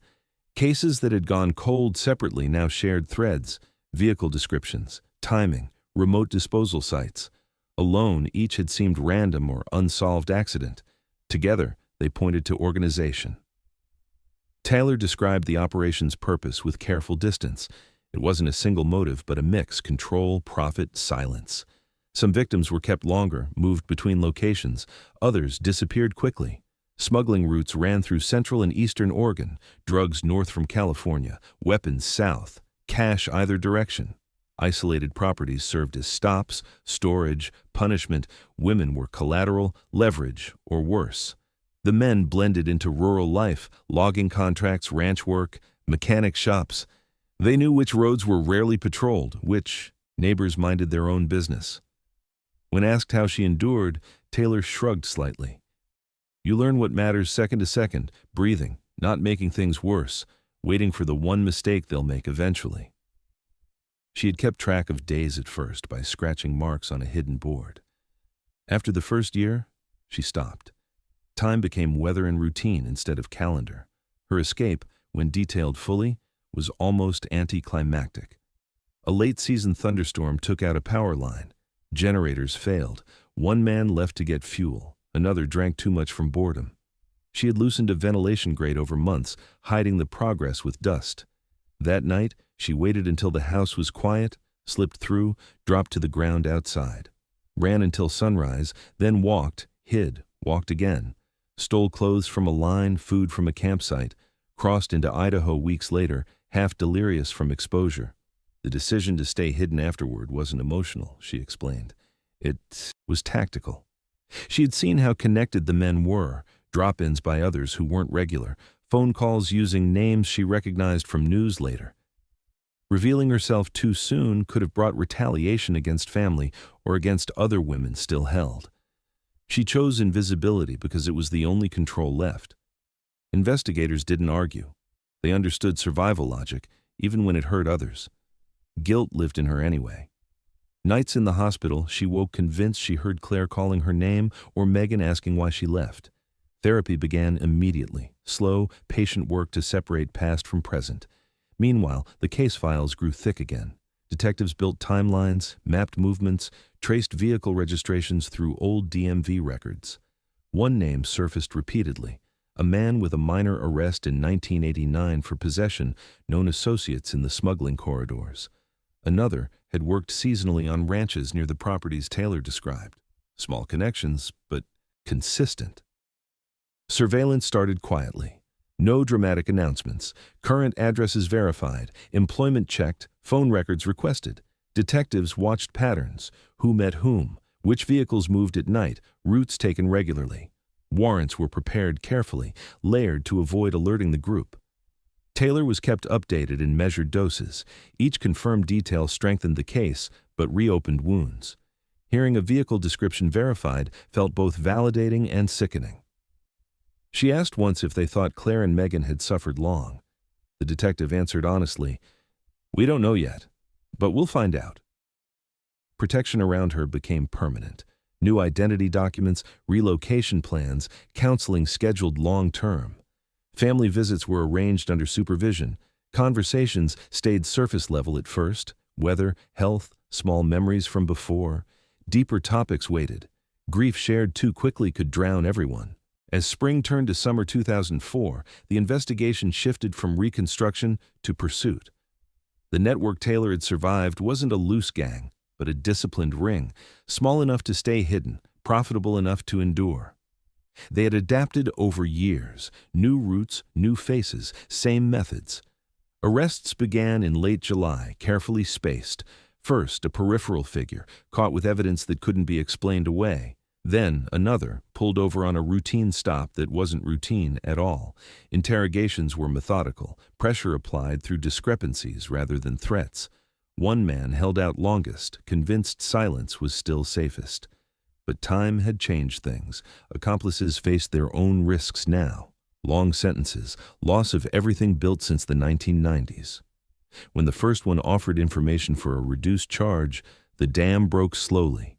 Cases that had gone cold separately now shared threads, vehicle descriptions, timing, remote disposal sites. Alone, each had seemed random or unsolved accident. Together, they pointed to organization. Taylor described the operation's purpose with careful distance. It wasn't a single motive, but a mix: control, profit, silence. Some victims were kept longer, moved between locations. Others disappeared quickly. Smuggling routes ran through central and eastern Oregon, drugs north from California, weapons south, cash either direction. Isolated properties served as stops, storage, punishment. Women were collateral, leverage, or worse. The men blended into rural life, logging contracts, ranch work, mechanic shops. They knew which roads were rarely patrolled, which neighbors minded their own business. When asked how she endured, Taylor shrugged slightly. You learn what matters second to second, breathing, not making things worse, waiting for the one mistake they'll make eventually. She had kept track of days at first by scratching marks on a hidden board. After the first year, she stopped. Time became weather and routine instead of calendar. Her escape, when detailed fully, was almost anticlimactic. A late-season thunderstorm took out a power line. Generators failed. One man left to get fuel. Another drank too much from boredom. She had loosened a ventilation grate over months, hiding the progress with dust. That night, she waited until the house was quiet, slipped through, dropped to the ground outside. Ran until sunrise, then walked, hid, walked again. stole clothes from a line, food from a campsite, crossed into Idaho weeks later, half delirious from exposure. The decision to stay hidden afterward wasn't emotional, she explained. It was tactical. She had seen how connected the men were, drop-ins by others who weren't regular, phone calls using names she recognized from news later. Revealing herself too soon could have brought retaliation against family or against other women still held. She chose invisibility because it was the only control left. Investigators didn't argue. They understood survival logic, even when it hurt others. Guilt lived in her anyway. Nights in the hospital, she woke convinced she heard Claire calling her name or Megan asking why she left. Therapy began immediately, slow, patient work to separate past from present. Meanwhile, the case files grew thick again. Detectives built timelines, mapped movements, traced vehicle registrations through old DMV records. One name surfaced repeatedly, a man with a minor arrest in 1989 for possession, known associates in the smuggling corridors. Another had worked seasonally on ranches near the properties Taylor described. Small connections, but consistent. Surveillance started quietly. No dramatic announcements. Current addresses verified, employment checked, phone records requested. Detectives watched patterns, who met whom, which vehicles moved at night, routes taken regularly. Warrants were prepared carefully, layered to avoid alerting the group. Taylor was kept updated in measured doses. Each confirmed detail strengthened the case, but reopened wounds. Hearing a vehicle description verified felt both validating and sickening. She asked once if they thought Claire and Megan had suffered long. The detective answered honestly, "We don't know yet, but we'll find out." Protection around her became permanent. New identity documents, relocation plans, counseling scheduled long-term. Family visits were arranged under supervision. Conversations stayed surface level at first, weather, health, small memories from before. Deeper topics waited. Grief shared too quickly could drown everyone. As spring turned to summer 2004, the investigation shifted from reconstruction to pursuit. The network Taylor had survived wasn't a loose gang, but a disciplined ring, small enough to stay hidden, profitable enough to endure. They had adapted over years, new routes, new faces, same methods. Arrests began in late July, carefully spaced. First, a peripheral figure, caught with evidence that couldn't be explained away. Then, another, pulled over on a routine stop that wasn't routine at all. Interrogations were methodical, pressure applied through discrepancies rather than threats. One man held out longest, convinced silence was still safest. But time had changed things. Accomplices faced their own risks now. Long sentences, loss of everything built since the 1990s. When the first one offered information for a reduced charge, the dam broke slowly.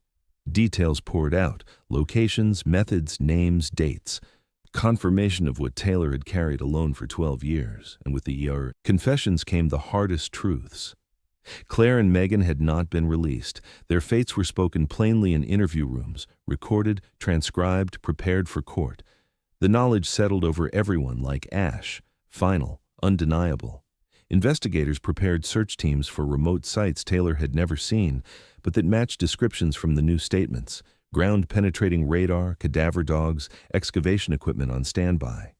Details poured out, locations, methods, names, dates. Confirmation of what Taylor had carried alone for 12 years, and with the confessions came the hardest truths. Claire and Megan had not been released. Their fates were spoken plainly in interview rooms, recorded, transcribed, prepared for court. The knowledge settled over everyone like ash, final, undeniable. Investigators prepared search teams for remote sites Taylor had never seen, but that matched descriptions from the new statements: ground-penetrating radar, cadaver dogs, excavation equipment on standby.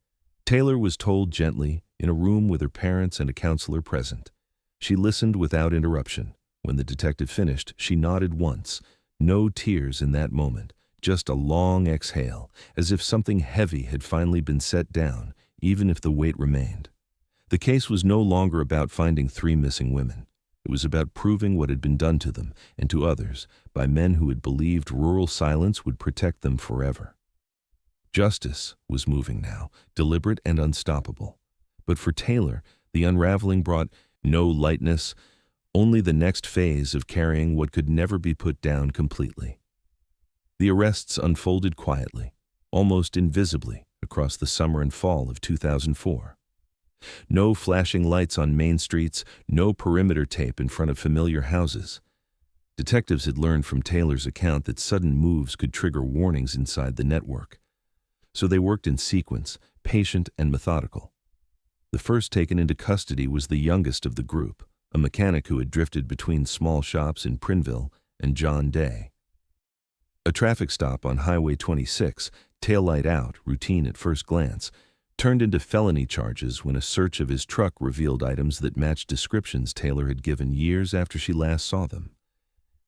Taylor was told gently, in a room with her parents and a counselor present. She listened without interruption. When the detective finished, she nodded once. No tears in that moment, just a long exhale, as if something heavy had finally been set down, even if the weight remained. The case was no longer about finding 3 missing women. It was about proving what had been done to them and to others by men who had believed rural silence would protect them forever. Justice was moving now, deliberate and unstoppable. But for Taylor, the unraveling brought no lightness, only the next phase of carrying what could never be put down completely. The arrests unfolded quietly, almost invisibly, across the summer and fall of 2004. No flashing lights on main streets, no perimeter tape in front of familiar houses. Detectives had learned from Taylor's account that sudden moves could trigger warnings inside the network. So they worked in sequence, patient and methodical. The first taken into custody was the youngest of the group, a mechanic who had drifted between small shops in Prineville and John Day. A traffic stop on Highway 26, taillight out, routine at first glance, turned into felony charges when a search of his truck revealed items that matched descriptions Taylor had given years after she last saw them.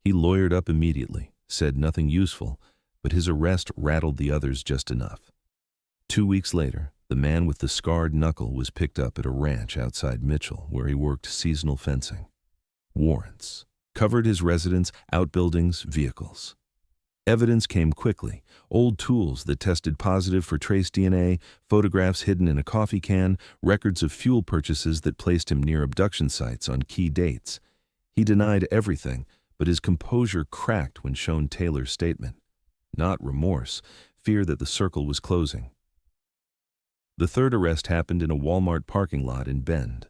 He lawyered up immediately, said nothing useful, but his arrest rattled the others just enough. 2 weeks later, the man with the scarred knuckle was picked up at a ranch outside Mitchell where he worked seasonal fencing. Warrants covered his residence, outbuildings, vehicles. Evidence came quickly. Old tools that tested positive for trace DNA, photographs hidden in a coffee can, records of fuel purchases that placed him near abduction sites on key dates. He denied everything, but his composure cracked when shown Taylor's statement. Not remorse, fear that the circle was closing. The third arrest happened in a Walmart parking lot in Bend.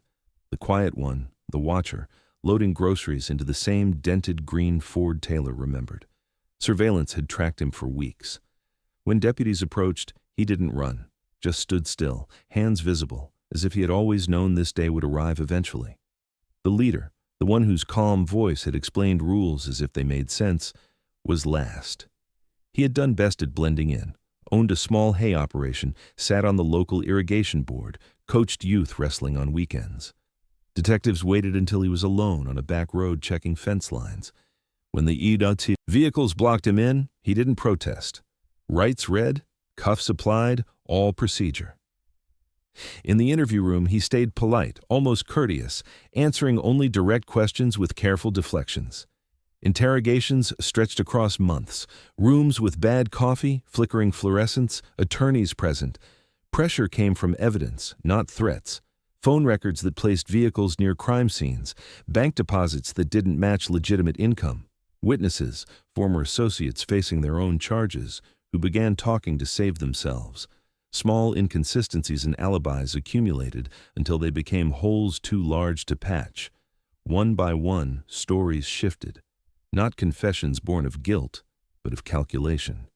The quiet one, the watcher, loading groceries into the same dented green Ford Taylor remembered. Surveillance had tracked him for weeks. When deputies approached, he didn't run, just stood still, hands visible, as if he had always known this day would arrive eventually. The leader, the one whose calm voice had explained rules as if they made sense, was last. He had done best at blending in, owned a small hay operation, sat on the local irrigation board, coached youth wrestling on weekends. Detectives waited until he was alone on a back road checking fence lines. When the EDT vehicles blocked him in, he didn't protest. Rights read, cuffs applied, all procedure. In the interview room, he stayed polite, almost courteous, answering only direct questions with careful deflections. Interrogations stretched across months, rooms with bad coffee, flickering fluorescents, attorneys present. Pressure came from evidence, not threats. Phone records that placed vehicles near crime scenes, bank deposits that didn't match legitimate income, witnesses, former associates facing their own charges, who began talking to save themselves. Small inconsistencies and alibis accumulated until they became holes too large to patch. One by one, stories shifted. Not confessions born of guilt, but of calculation.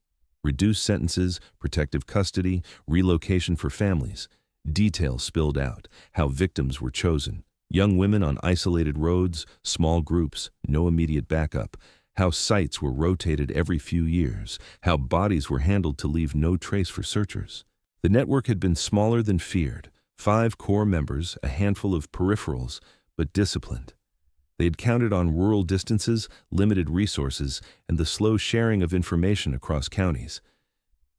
Reduced sentences, protective custody, relocation for families. Details spilled out, how victims were chosen. Young women on isolated roads, small groups, no immediate backup. How sites were rotated every few years. How bodies were handled to leave no trace for searchers. The network had been smaller than feared. 5 core members, a handful of peripherals, but disciplined. They had counted on rural distances, limited resources, and the slow sharing of information across counties.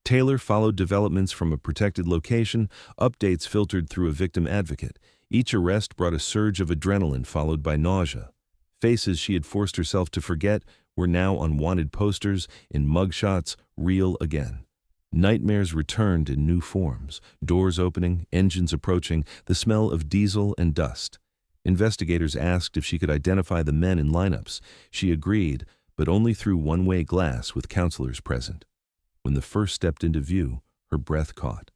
Taylor followed developments from a protected location, updates filtered through a victim advocate. Each arrest brought a surge of adrenaline followed by nausea. Faces she had forced herself to forget were now on wanted posters, in mugshots, real again. Nightmares returned in new forms, doors opening, engines approaching, the smell of diesel and dust. Investigators asked if she could identify the men in lineups. She agreed, but only through one-way glass with counselors present. When the first stepped into view, her breath caught.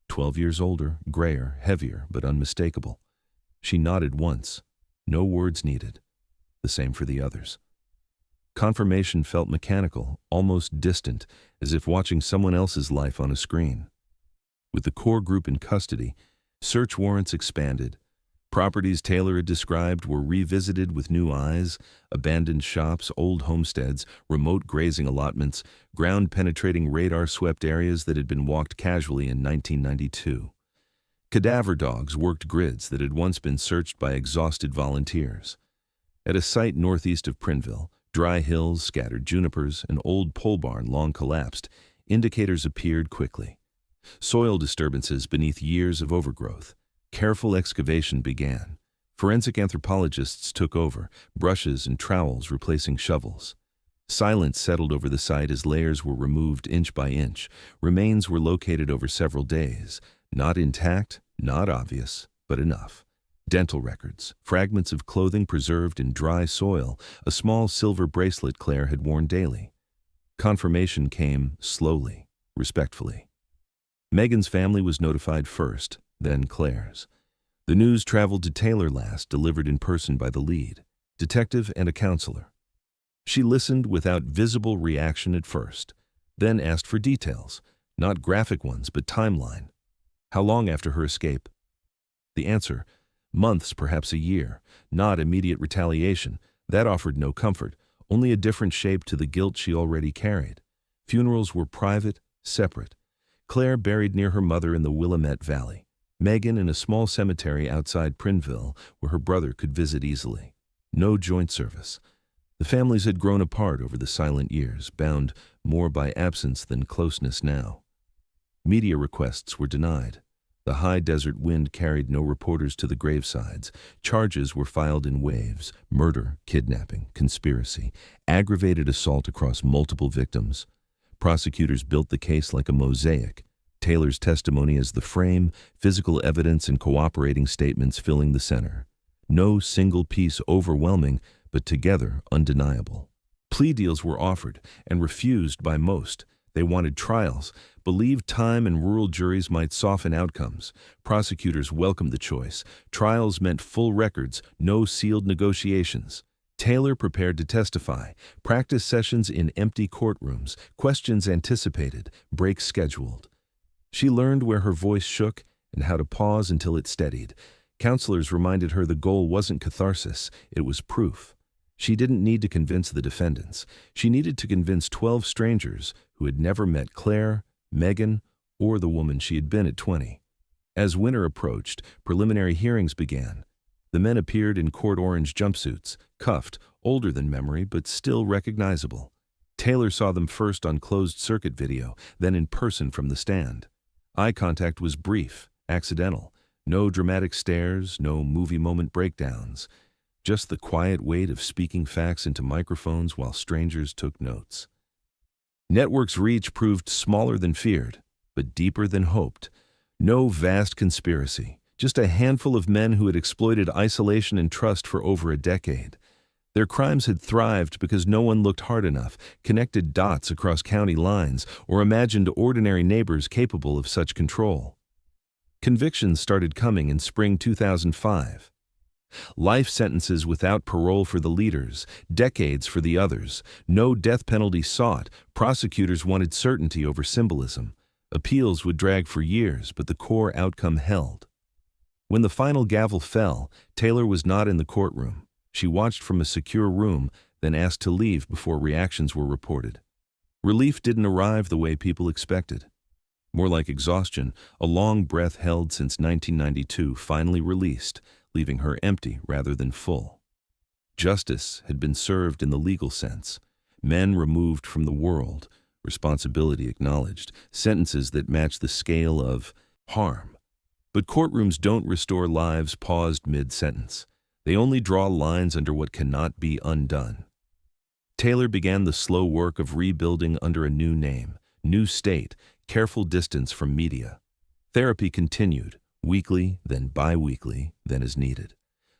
12 years older, grayer, heavier, but unmistakable. She nodded once. No words needed. The same for the others. Confirmation felt mechanical, almost distant, as if watching someone else's life on a screen. With the core group in custody, search warrants expanded. Properties Taylor had described were revisited with new eyes: abandoned shops, old homesteads, remote grazing allotments, ground-penetrating radar-swept areas that had been walked casually in 1992. Cadaver dogs worked grids that had once been searched by exhausted volunteers. At a site northeast of Prineville, dry hills, scattered junipers, an old pole barn long collapsed, indicators appeared quickly. Soil disturbances beneath years of overgrowth. Careful excavation began. Forensic anthropologists took over, brushes and trowels replacing shovels. Silence settled over the site as layers were removed inch by inch. Remains were located over several days. Not intact, not obvious, but enough. Dental records, fragments of clothing preserved in dry soil, a small silver bracelet Claire had worn daily. Confirmation came slowly, respectfully. Megan's family was notified first, then Claire's. The news traveled to Taylor last, delivered in person by the lead, detective and a counselor. She listened without visible reaction at first, then asked for details, not graphic ones, but timeline. How long after her escape? The answer: months, perhaps a year. Not immediate retaliation. That offered no comfort, only a different shape to the guilt she already carried. Funerals were private, separate. Claire buried near her mother in the Willamette Valley. Megan in a small cemetery outside Prineville where her brother could visit easily. No joint service. The families had grown apart over the silent years, bound more by absence than closeness now. Media requests were denied. The high desert wind carried no reporters to the gravesides. Charges were filed in waves: murder, kidnapping, conspiracy, aggravated assault across multiple victims. Prosecutors built the case like a mosaic. Taylor's testimony as the frame, physical evidence and cooperating statements filling the center. No single piece overwhelming, but together undeniable. Plea deals were offered and refused by most. They wanted trials, believed time and rural juries might soften outcomes. Prosecutors welcomed the choice. Trials meant full records, no sealed negotiations. Taylor prepared to testify. Practice sessions in empty courtrooms, questions anticipated, breaks scheduled. She learned where her voice shook and how to pause until it steadied. Counselors reminded her the goal wasn't catharsis, it was proof. She didn't need to convince the defendants. She needed to convince 12 strangers who had never met Claire, Megan, or the woman she had been at 20. As winter approached, preliminary hearings began. The men appeared in court orange jumpsuits, cuffed, older than memory, but still recognizable. Taylor saw them first on closed-circuit video, then in person from the stand. Eye contact was brief, accidental. No dramatic stares, no movie moment breakdowns. Just the quiet weight of speaking facts into microphones while strangers took notes. Network's reach proved smaller than feared, but deeper than hoped. No vast conspiracy, just a handful of men who had exploited isolation and trust for over a decade. Their crimes had thrived because no one looked hard enough, connected dots across county lines, or imagined ordinary neighbors capable of such control. Convictions started coming in spring 2005. Life sentences without parole for the leaders, decades for the others. No death penalty sought. Prosecutors wanted certainty over symbolism. Appeals would drag for years, but the core outcome held. When the final gavel fell, Taylor was not in the courtroom. She watched from a secure room, then asked to leave before reactions were reported. Relief didn't arrive the way people expected. More like exhaustion, a long breath held since 1992 finally released, leaving her empty rather than full. Justice had been served in the legal sense. Men removed from the world, responsibility acknowledged, sentences that matched the scale of harm. But courtrooms don't restore lives paused mid-sentence. They only draw lines under what cannot be undone. Taylor began the slow work of rebuilding under a new name, new state, careful distance from media. Therapy continued, weekly, then bi-weekly, then as needed.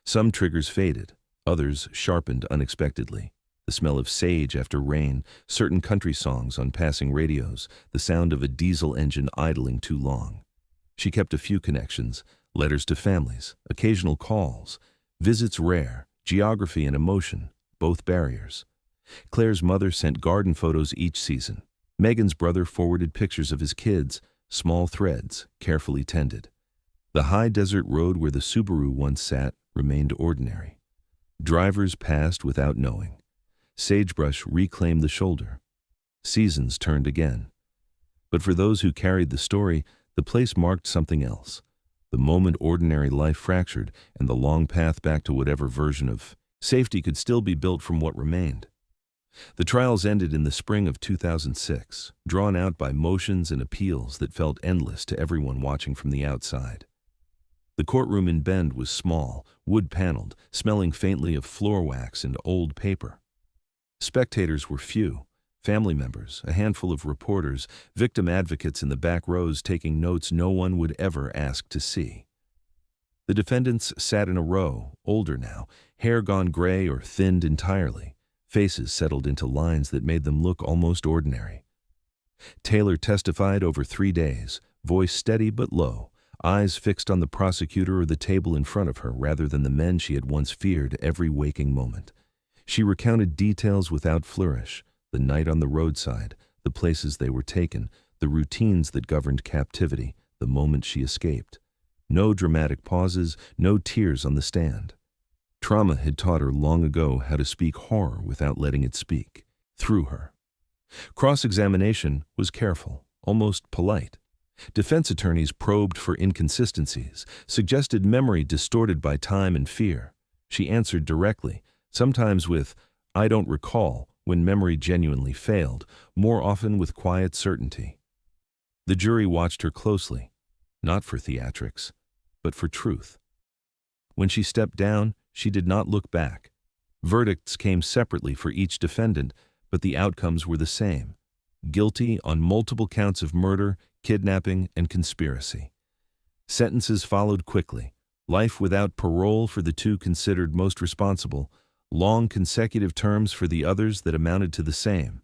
Some triggers faded, others sharpened unexpectedly. The smell of sage after rain, certain country songs on passing radios, the sound of a diesel engine idling too long. She kept a few connections, letters to families, occasional calls, visits rare, geography and emotion, both barriers. Claire's mother sent garden photos each season. Megan's brother forwarded pictures of his kids, small threads, carefully tended. The high desert road where the Subaru once sat remained ordinary. Drivers passed without knowing. Sagebrush reclaimed the shoulder. Seasons turned again. But for those who carried the story, the place marked something else. The moment ordinary life fractured and the long path back to whatever version of safety could still be built from what remained. The trials ended in the spring of 2006, drawn out by motions and appeals that felt endless to everyone watching from the outside. The courtroom in Bend was small, wood-paneled, smelling faintly of floor wax and old paper. Spectators were few. Family members, a handful of reporters, victim advocates in the back rows taking notes no one would ever ask to see. The defendants sat in a row, older now, hair gone gray or thinned entirely, faces settled into lines that made them look almost ordinary. Taylor testified over 3 days, voice steady but low, eyes fixed on the prosecutor or the table in front of her rather than the men she had once feared every waking moment. She recounted details without flourish. The night on the roadside, the places they were taken, the routines that governed captivity, the moment she escaped. No dramatic pauses, no tears on the stand. Trauma had taught her long ago how to speak horror without letting it speak, through her. Cross-examination was careful, almost polite. Defense attorneys probed for inconsistencies, suggested memory distorted by time and fear. She answered directly, sometimes with, "I don't recall," when memory genuinely failed, more often with quiet certainty. The jury watched her closely, not for theatrics, but for truth. When she stepped down, she did not look back. Verdicts came separately for each defendant, but the outcomes were the same: guilty on multiple counts of murder, kidnapping, and conspiracy. Sentences followed quickly: life without parole for the two considered most responsible, long consecutive terms for the others that amounted to the same.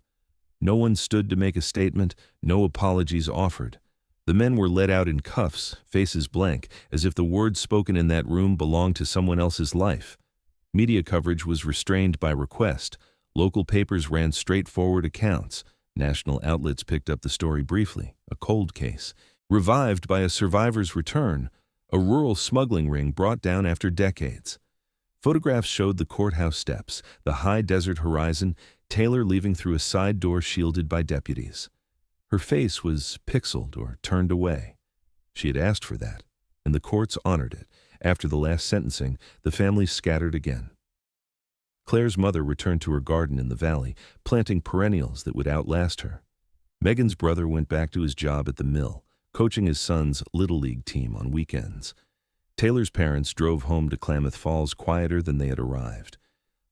No one stood to make a statement, no apologies offered. The men were led out in cuffs, faces blank, as if the words spoken in that room belonged to someone else's life. Media coverage was restrained by request. Local papers ran straightforward accounts. National outlets picked up the story briefly, a cold case, revived by a survivor's return, a rural smuggling ring brought down after decades. Photographs showed the courthouse steps, the high desert horizon, Taylor leaving through a side door shielded by deputies. Her face was pixeled or turned away. She had asked for that, and the courts honored it. After the last sentencing, the family scattered again. Claire's mother returned to her garden in the valley, planting perennials that would outlast her. Megan's brother went back to his job at the mill, coaching his son's Little League team on weekends. Taylor's parents drove home to Klamath Falls quieter than they had arrived.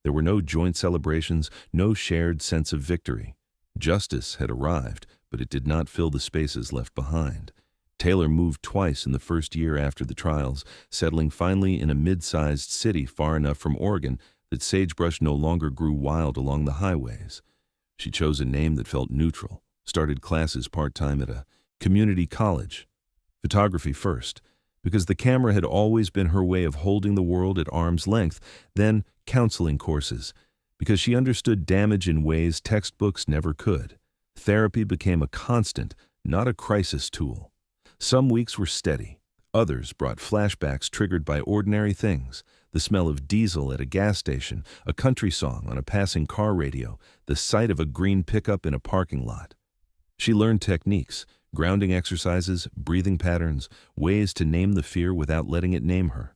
There were no joint celebrations, no shared sense of victory. Justice had arrived, but it did not fill the spaces left behind. Taylor moved twice in the first year after the trials, settling finally in a mid-sized city far enough from Oregon that sagebrush no longer grew wild along the highways. She chose a name that felt neutral, started classes part-time at a community college. Photography first, because the camera had always been her way of holding the world at arm's length, then counseling courses, because she understood damage in ways textbooks never could. Therapy became a constant, not a crisis tool. Some weeks were steady. Others brought flashbacks triggered by ordinary things: the smell of diesel at a gas station, a country song on a passing car radio, the sight of a green pickup in a parking lot. She learned techniques, grounding exercises, breathing patterns, ways to name the fear without letting it name her.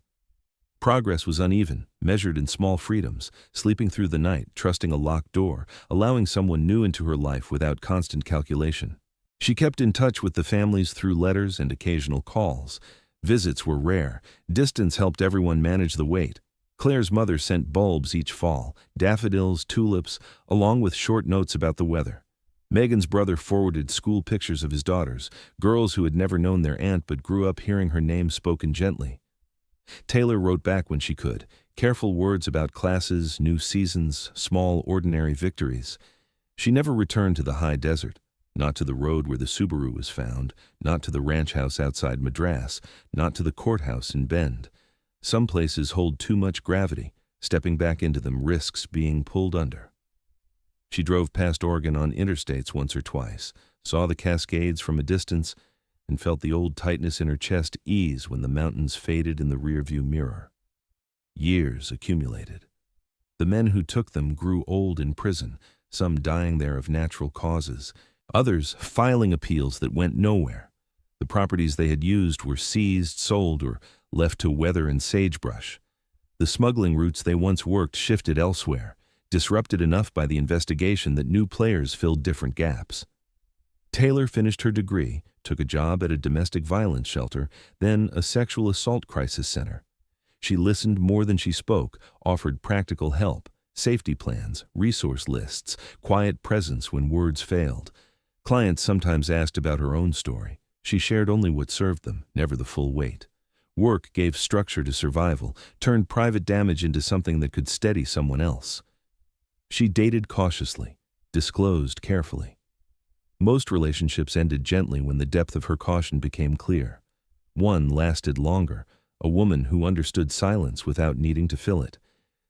Progress was uneven, measured in small freedoms, sleeping through the night, trusting a locked door, allowing someone new into her life without constant calculation. She kept in touch with the families through letters and occasional calls. Visits were rare. Distance helped everyone manage the weight. Claire's mother sent bulbs each fall, daffodils, tulips, along with short notes about the weather. Megan's brother forwarded school pictures of his daughters, girls who had never known their aunt but grew up hearing her name spoken gently. Taylor wrote back when she could, careful words about classes, new seasons, small, ordinary victories. She never returned to the high desert, not to the road where the Subaru was found, not to the ranch house outside Madras, not to the courthouse in Bend. Some places hold too much gravity. Stepping back into them risks being pulled under. She drove past Oregon on interstates once or twice, saw the Cascades from a distance, and felt the old tightness in her chest ease when the mountains faded in the rearview mirror. Years accumulated. The men who took them grew old in prison, some dying there of natural causes, others filing appeals that went nowhere. The properties they had used were seized, sold, or left to weather and sagebrush. The smuggling routes they once worked shifted elsewhere, disrupted enough by the investigation that new players filled different gaps. Taylor finished her degree, took a job at a domestic violence shelter, then a sexual assault crisis center. She listened more than she spoke, offered practical help, safety plans, resource lists, quiet presence when words failed. Clients sometimes asked about her own story. She shared only what served them, never the full weight. Work gave structure to survival, turned private damage into something that could steady someone else. She dated cautiously, disclosed carefully. Most relationships ended gently when the depth of her caution became clear. One lasted longer, a woman who understood silence without needing to fill it.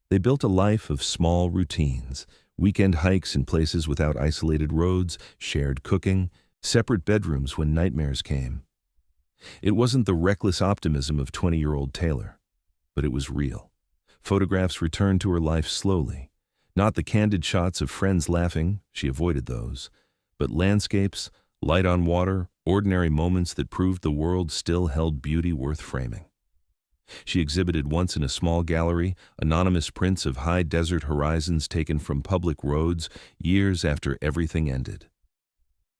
They built a life of small routines, weekend hikes in places without isolated roads, shared cooking, separate bedrooms when nightmares came. It wasn't the reckless optimism of 20-year-old Taylor, but it was real. Photographs returned to her life slowly. Not the candid shots of friends laughing, she avoided those, but landscapes, light on water, ordinary moments that proved the world still held beauty worth framing. She exhibited once in a small gallery, anonymous prints of high desert horizons taken from public roads years after everything ended.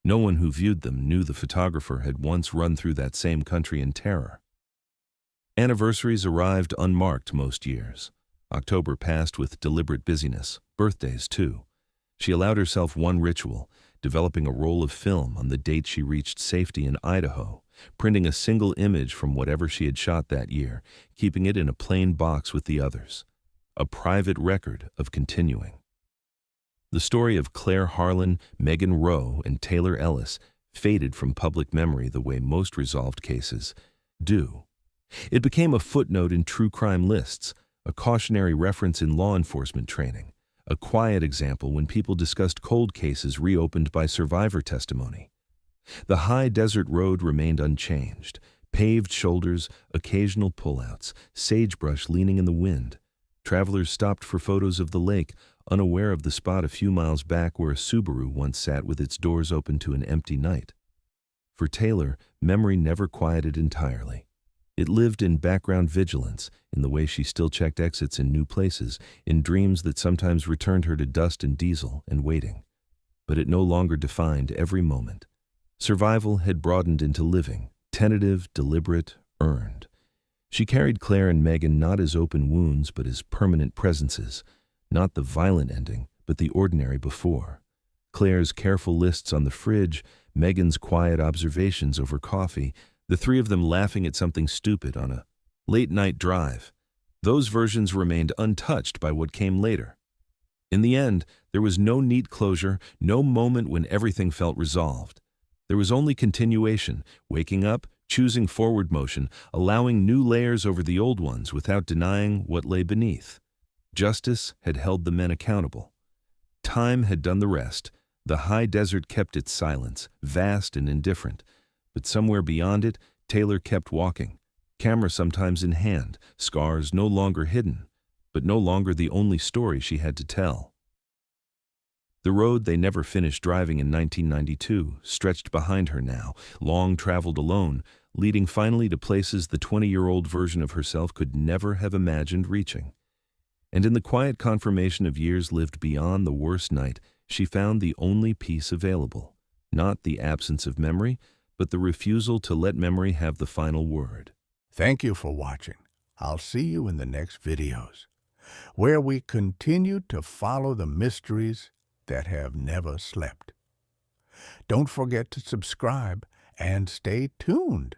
No one who viewed them knew the photographer had once run through that same country in terror. Anniversaries arrived unmarked most years. October passed with deliberate busyness, birthdays too. She allowed herself one ritual, developing a roll of film on the date she reached safety in Idaho, printing a single image from whatever she had shot that year, keeping it in a plain box with the others. A private record of continuing. The story of Claire Harlan, Megan Rowe, and Taylor Ellis faded from public memory the way most resolved cases do. It became a footnote in true crime lists, a cautionary reference in law enforcement training, a quiet example when people discussed cold cases reopened by survivor testimony. The high desert road remained unchanged, paved shoulders, occasional pullouts, sagebrush leaning in the wind. Travelers stopped for photos of the lake, unaware of the spot a few miles back where a Subaru once sat with its doors open to an empty night. For Taylor, memory never quieted entirely. It lived in background vigilance, in the way she still checked exits in new places, in dreams that sometimes returned her to dust and diesel and waiting. But it no longer defined every moment. Survival had broadened into living, tentative, deliberate, earned. She carried Claire and Megan not as open wounds but as permanent presences, not the violent ending, but the ordinary before. Claire's careful lists on the fridge, Megan's quiet observations over coffee, the three of them laughing at something stupid on a late-night drive. Those versions remained untouched by what came later. In the end, there was no neat closure, no moment when everything felt resolved. There was only continuation, waking up, choosing forward motion, allowing new layers over the old ones without denying what lay beneath. Justice had held the men accountable. Time had done the rest. The high desert kept its silence, vast and indifferent. But somewhere beyond it, Taylor kept walking, camera sometimes in hand, scars no longer hidden, but no longer the only story she had to tell. The road they never finished driving in 1992 stretched behind her now, long traveled alone, leading finally to places the 20-year-old version of herself could never have imagined reaching. And in the quiet confirmation of years lived beyond the worst night, she found the only peace available, not the absence of memory, but the refusal to let memory have the final word. Thank you for watching. I'll see you in the next videos, where we continue to follow the mysteries that have never slept. Don't forget to subscribe and stay tuned.